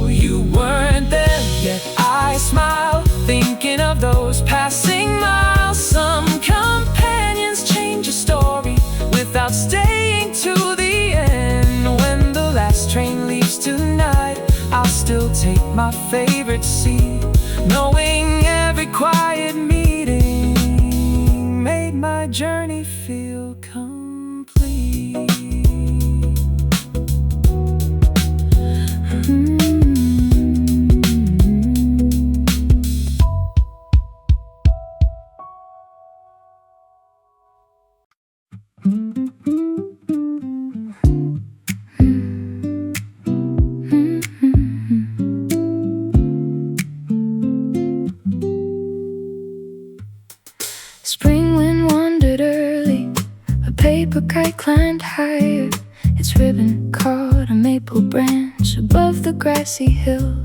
You weren't there, yet I smile, thinking of those passing miles. Some companions change a story without staying to the end. When the last train leaves tonight, I'll still take my favorite seat, knowing every quiet meeting made my journey feel complete. Spring wind wandered early, a paper kite climbed higher. Its ribbon caught a maple branch above the grassy hill.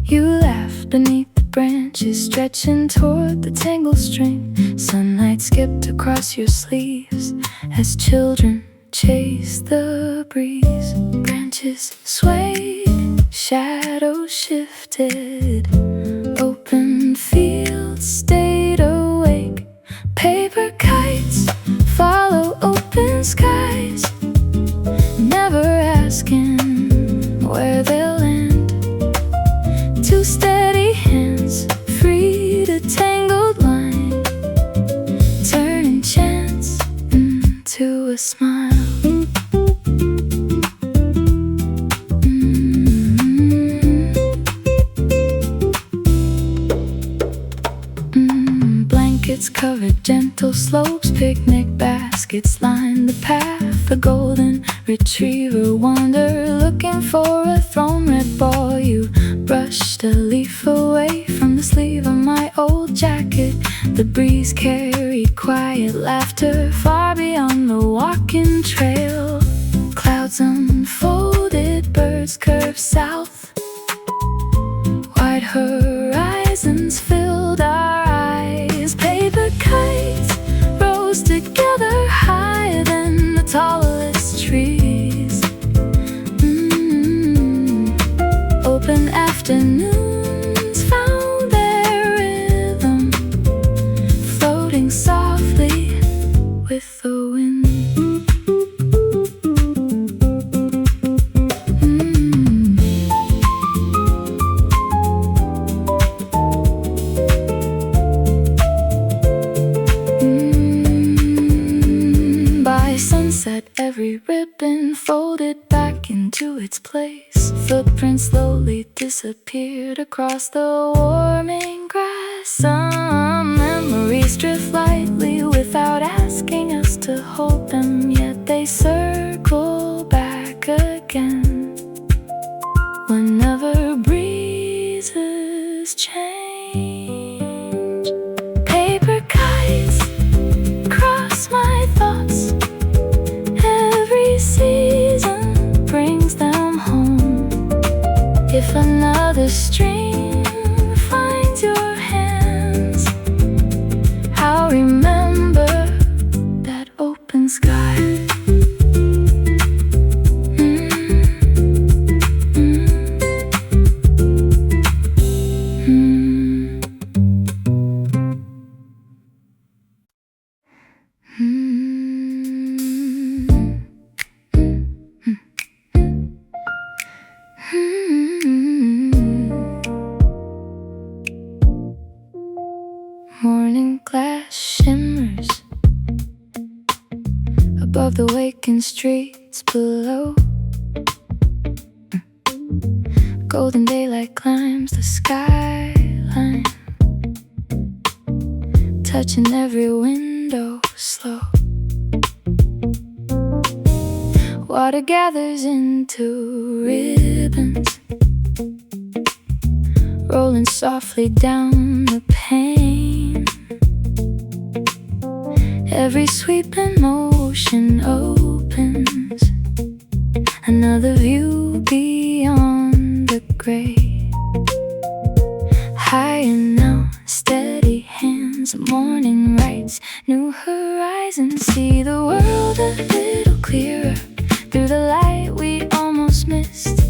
You laughed beneath the branches, stretching toward the tangled string. Sunlight skipped across your sleeves as children chased the breeze. Branches swayed, shadows shifted, open fields stayed awake. Paper kites follow open skies, never asking where they'll land. Two steady hands freed a tangled line, turning chance into a smile. Blankets covered gentle slopes, picnic baskets lined the path. A golden retriever wandered, looking for a thrown red ball. You brushed a leaf away from the sleeve of my old jacket. The breeze carried quiet laughter far beyond the walking trail. Clouds unfolded, birds roads curve south. Wide horizons filled our eyes. Paper kites rose together higher than the tallest trees. Open afternoons found their rhythm, floating softly with the wind. By sunset, every ribbon folded back into its place. Footprints slowly disappeared across the warming grass. Some memories drift lightly without asking us to hold them, yet they circle back again whenever breezes change. Paper kites cross my thoughts. Every season brings them home. If another stream finds your hands, I'll remember that open sky. Morning glass shimmers above the waking streets below. Golden daylight climbs the skyline, touching every window slow. Water gathers into ribbons, rolling softly down the pane. Every sweeping motion opens another view beyond the gray. High and now, steady hands, morning rights, new horizons. See the world a little clearer through the light we almost missed.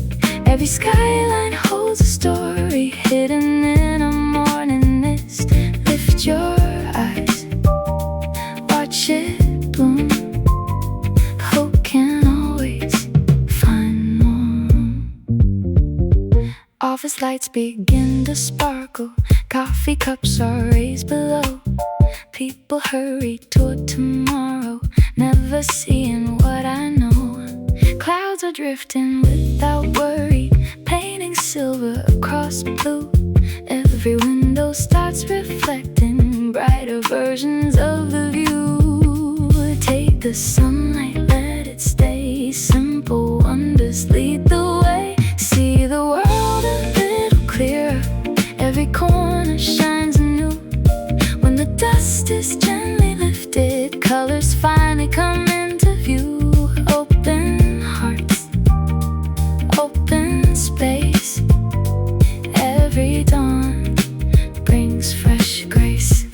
Every skyline holds a story hidden in a morning mist. Lift your eyes, watch it bloom. Hope can always find more. Office lights begin to sparkle, coffee cups are raised below. People hurry toward tomorrow, never seeing what I know. Clouds are drifting without worry, painting silver across blue. Every window starts reflecting brighter versions of the view. Take the sunlight, let it stay. Simple wonders lead the way. See the world a little clearer, every corner shines anew. When the dust is gently lifted, colors finally come into view. Open hearts, open space. Every dawn brings fresh grace.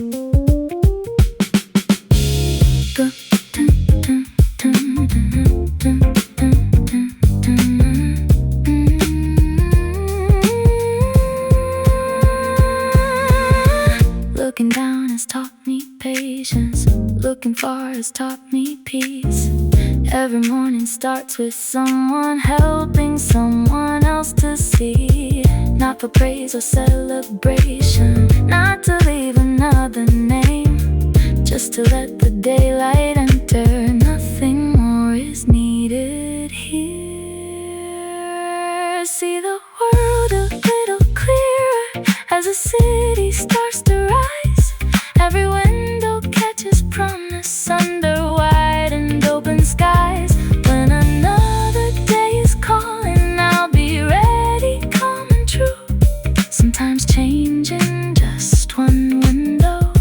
Looking down has taught me patience. Looking far has taught me peace. Every morning starts with someone helping someone else to see. Not for praise or celebration, not to leave another name, just to let the daylight enter. Nothing more is needed here. See the world a little clearer as the city starts to rise. Every window catches promise under wide and open skies. When another day is calling, I'll be ready, calm and true. Sometimes changing just one window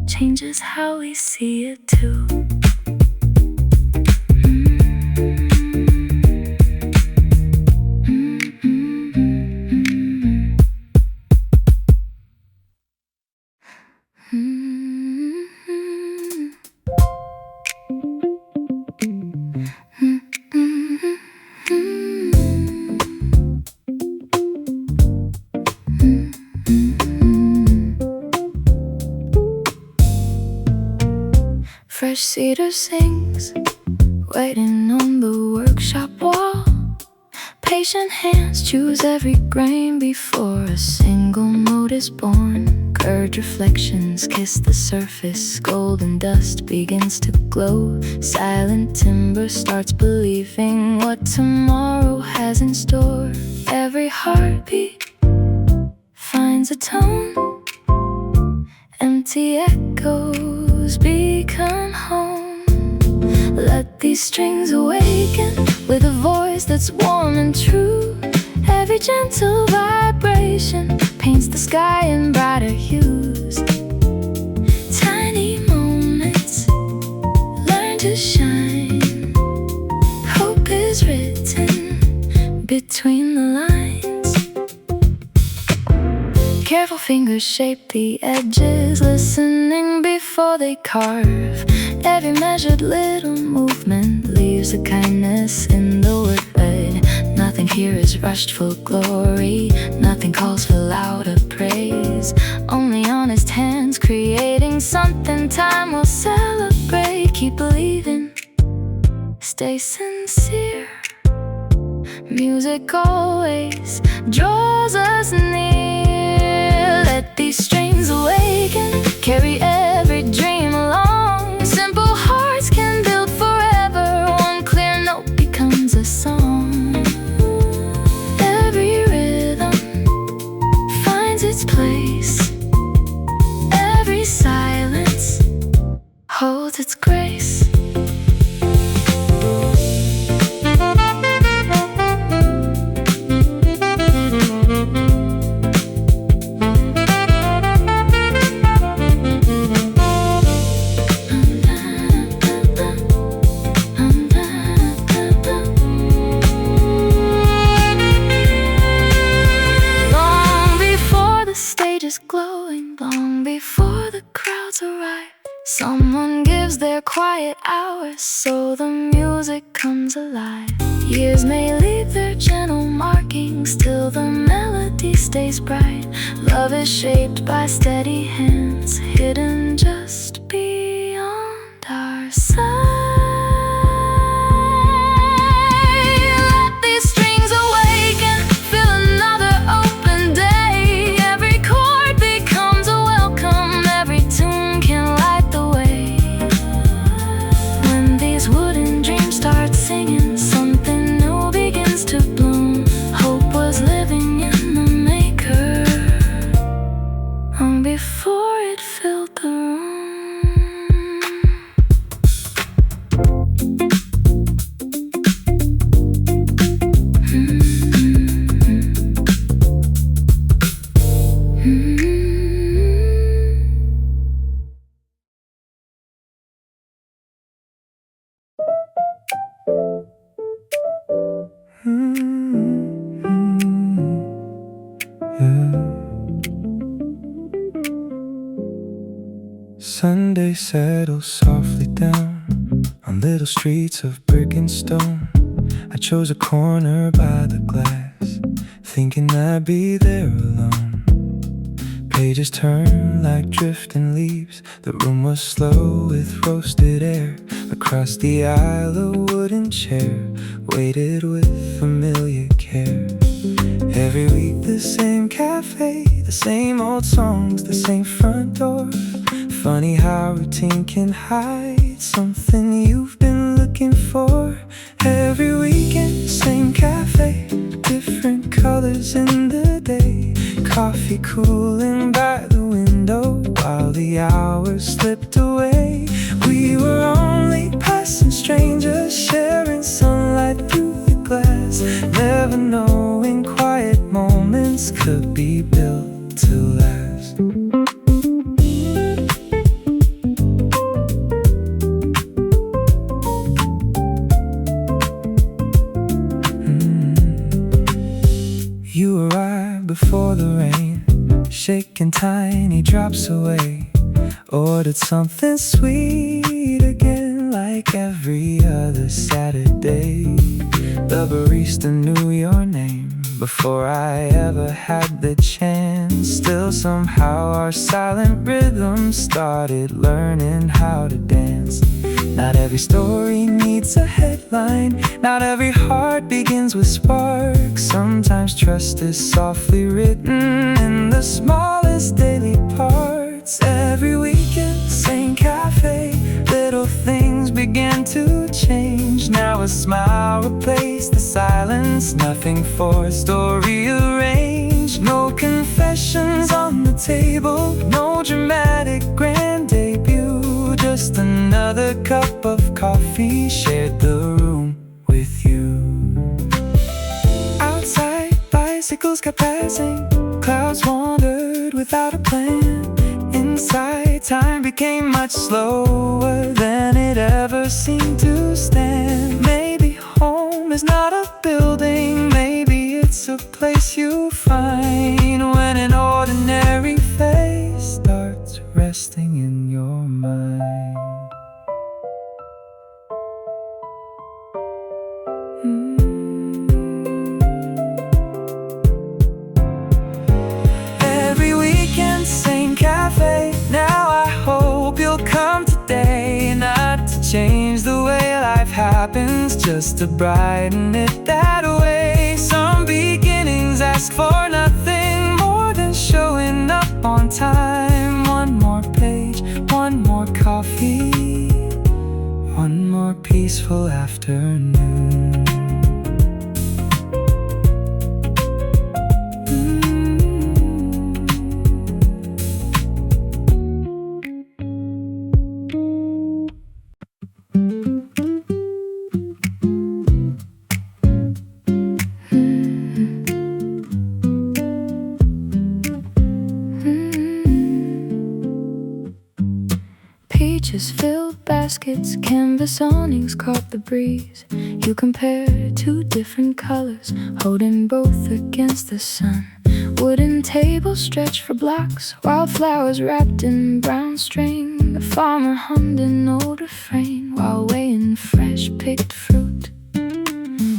changes how we see it too. cedar sings, waiting on the workshop wall. Patient hands choose every grain before a single note is born. Curved reflections kiss the surface, golden dust begins to glow. Silent timber starts believing what tomorrow has in store. Every heartbeat finds a tone, empty echoes become home. Let these strings awaken with a voice that's warm and true. Every gentle vibration paints the sky in brighter hues. Tiny moments learn to shine. Hope is written between the lines. Careful fingers shape the edges, listening before they carve. Every measured little movement leaves a kindness in the word bed. Nothing here is rushed for glory, nothing calls for louder praise. Only honest hands creating something time will celebrate. Keep believing, stay sincere. Music always draws us near. Let these strings awaken, carry every dream along. Simple hearts can build forever. One clear note becomes a song. Every rhythm finds its place. Every silence holds its grace. Glowing long before the crowds arrive. Someone gives their quiet hours so the music comes alive. Years may leave their gentle markings, still the melody stays bright. Love is shaped by steady hands, hidden just beyond our sight. Before it filled the room. Sunday settles softly down on little streets of brick and stone. I chose a corner by the glass, thinking I'd be there alone. Pages turn like drifting leaves. The room was slow with roasted air. Across the aisle a wooden chair waited with familiar care. Every week the same cafe, the same old songs, the same front door. Funny how routine can hide something you've been looking for. Every weekend, same cafe, different colors in the day. Coffee cooling by the window while the hours slipped away. We were only passing strangers, sharing sunlight through the glass. Never knowing quiet moments could be built to last. You arrived before the rain, shaking tiny drops away. Ordered something sweet again, like every other Saturday. The barista knew your name before I ever had the chance. Still somehow our silent rhythm started learning how to dance. Not every story needs a headline. Not every heart begins with sparks. Sometimes trust is softly written in the smallest daily parts. Every weekend, same cafe, little things began to change. Now a smile replaced the silence. Nothing forced or rearranged. No confessions on the table. No dramatic grand debut. Just another cup of coffee shared the room with you. Outside, bicycles kept passing. Clouds wandered without a plan. Inside, time became much slower than it ever seemed to stand. Maybe home is not a building. Maybe it's a place you find when an ordinary face starts resting in your mind. Every weekend, same cafe. Now I hope you'll come today. Not to change the way life happens, just to brighten it that way. Some beginnings ask for nothing more than showing up on time. One more page, one more coffee, one more peaceful afternoon. Peaches filled baskets, canvas awnings caught the breeze. You compare two different colors, holding both against the sun. Wooden tables stretched for blocks, wildflowers wrapped in brown string. A farmer hummed an old refrain while weighing fresh picked fruit.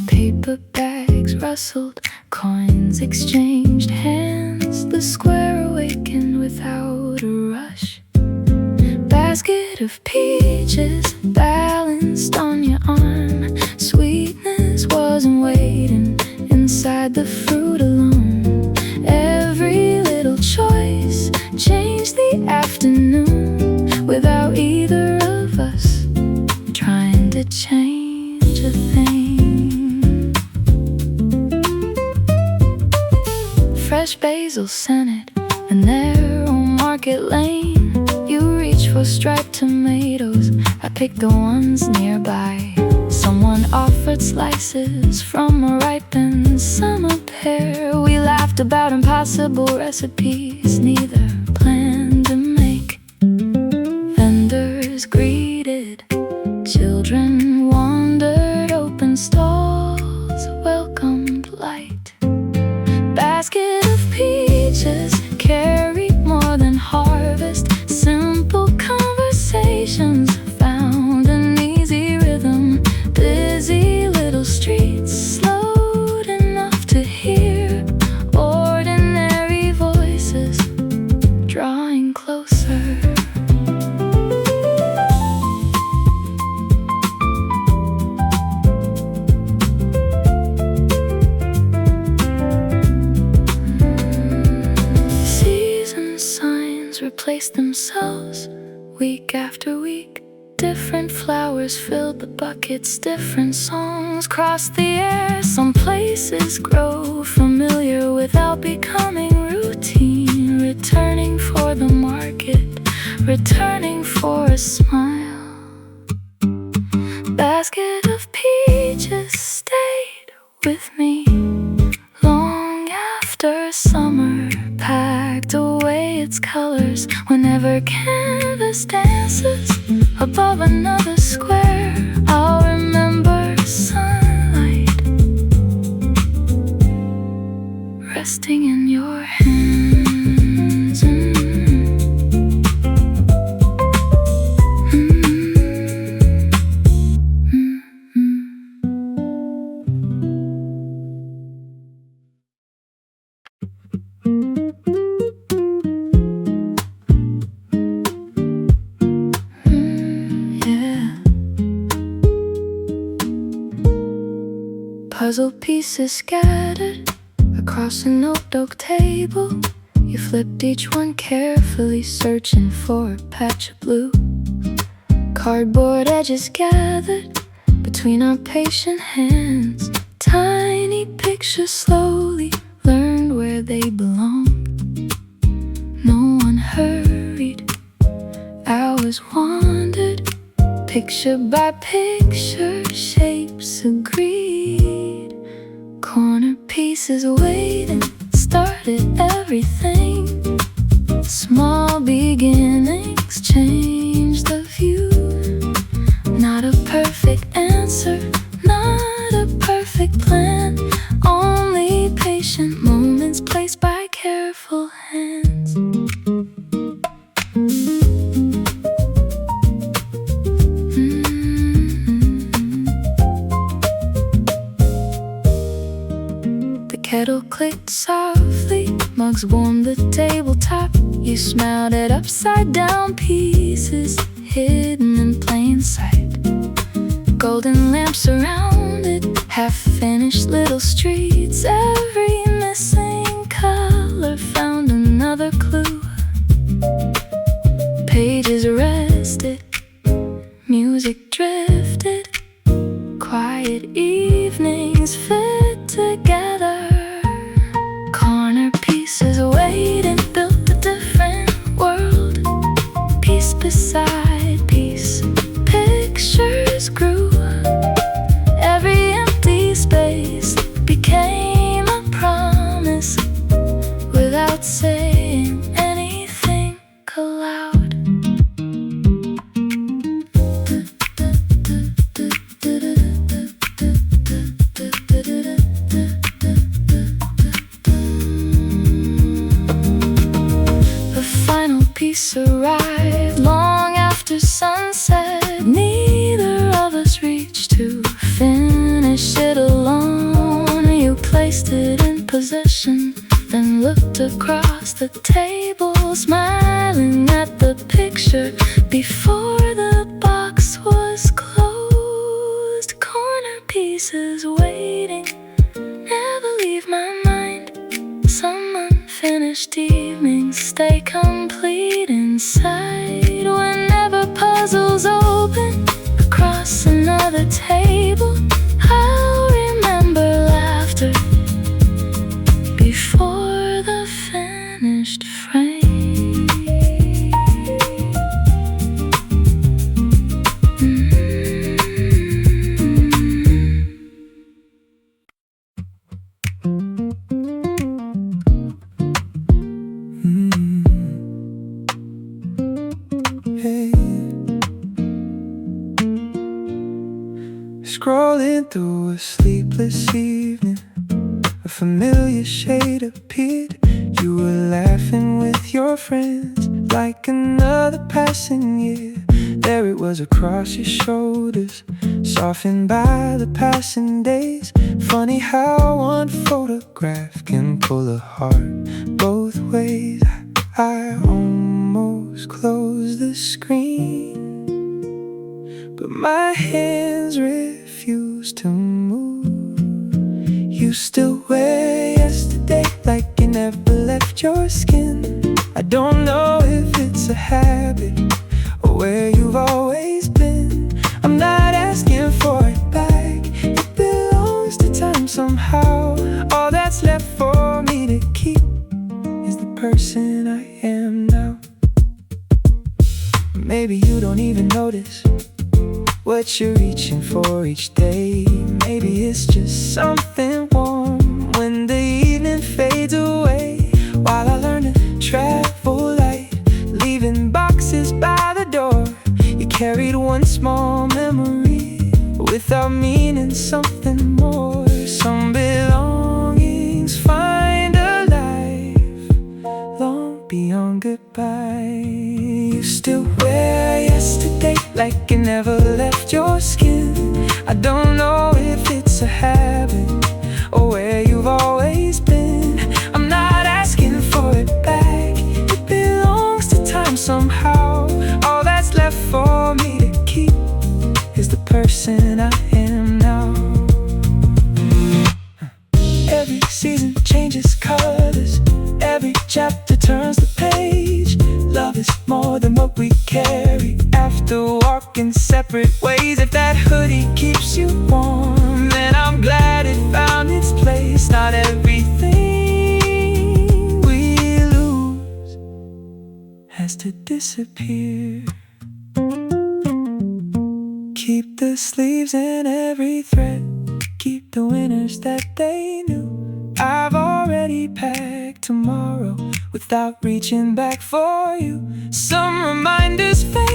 Paper bags rustled, coins exchanged hands. The square awakened without a rush. Basket of peaches balanced on your arm. Sweetness wasn't waiting inside the fruit alone. Every little choice changed the afternoon without either of us trying to change a thing. Fresh basil scented the narrow market lane. You reach for striped tomatoes, I picked the ones nearby. Someone offered slices from a ripened summer pear. We laughed about impossible recipes neither planned to make. Vendors greeted, children wandered, open stalls welcomed light. Basket of peaches carried more than harvest. Simple conversations found an easy rhythm. Busy little streets slowed enough to hear ordinary voices drawing closer. Season signs replaced themselves week after week. Different flowers filled the buckets, different songs crossed the air. Some places grow familiar without becoming routine. Returning for the market, returning for a smile. Basket of peaches stayed with me long after summer packed away its colors. Whenever canvas dances above another square, I'll remember sunlight resting in your hands. Yeah. puzzle pieces scattered across an old oak table. You flipped each one carefully, searching for a patch of blue. Cardboard edges gathered between our patient hands. Tiny pictures slowly learned where they belonged. No one hurried, hours wandered. Picture by picture, shapes agreed. Corner pieces waiting started everything. Small beginnings changed the view. Not a perfect answer, not a perfect plan. Only patient moments placed by careful hands. The kettle clicked softly, mugs warmed the tabletop. You smiled at upside down pieces hidden in plain sight. Golden lamps surrounded half-finished little streets. Every missing color found another clue. Pages rested, music drifted. Quiet evenings fit together. Corner pieces waiting built a different world. Piece beside piece, pictures grew. Every empty space became a promise. Without saying anything aloud. Peace arrived long after sunset. Neither of us reached to finish it alone. You placed it in position, then looked across the table, smiling at the picture before the box was closed. Corner pieces waiting never leave my mind. Some unfinished evenings stay complete inside. Whenever puzzles open across another table, I'll remember laughter before the finished frame. Scrolling through a sleepless evening, a familiar shade appeared. You were laughing with your friends like another passing year. There it was across your shoulders, softened by the passing days. Funny how one photograph can pull a heart both ways. I almost closed the screen, but my hands refuse to move. You still wear yesterday like you never left your skin. I don't know if it's a habit or where you've always been. I'm not asking for it back, it belongs to time somehow. All that's left for me to keep is the person I am now. Maybe you don't even notice what you're reaching for each day. Maybe it's just something warm when the evening fades away. While I learn to travel light, leaving boxes by the door. You carried one small memory without meaning something more. Some belongings find a life long beyond goodbye. You still wear yesterday like you never left your skin. I don't know if it's a habit or where you've always been. I'm not asking for it back, it belongs to time somehow. All that's left for me to keep is the person I am now. It's not everything we lose has to disappear. Keep the sleeves in every thread, keep the winners that they knew. I've already packed tomorrow without reaching back for you. Some reminders fade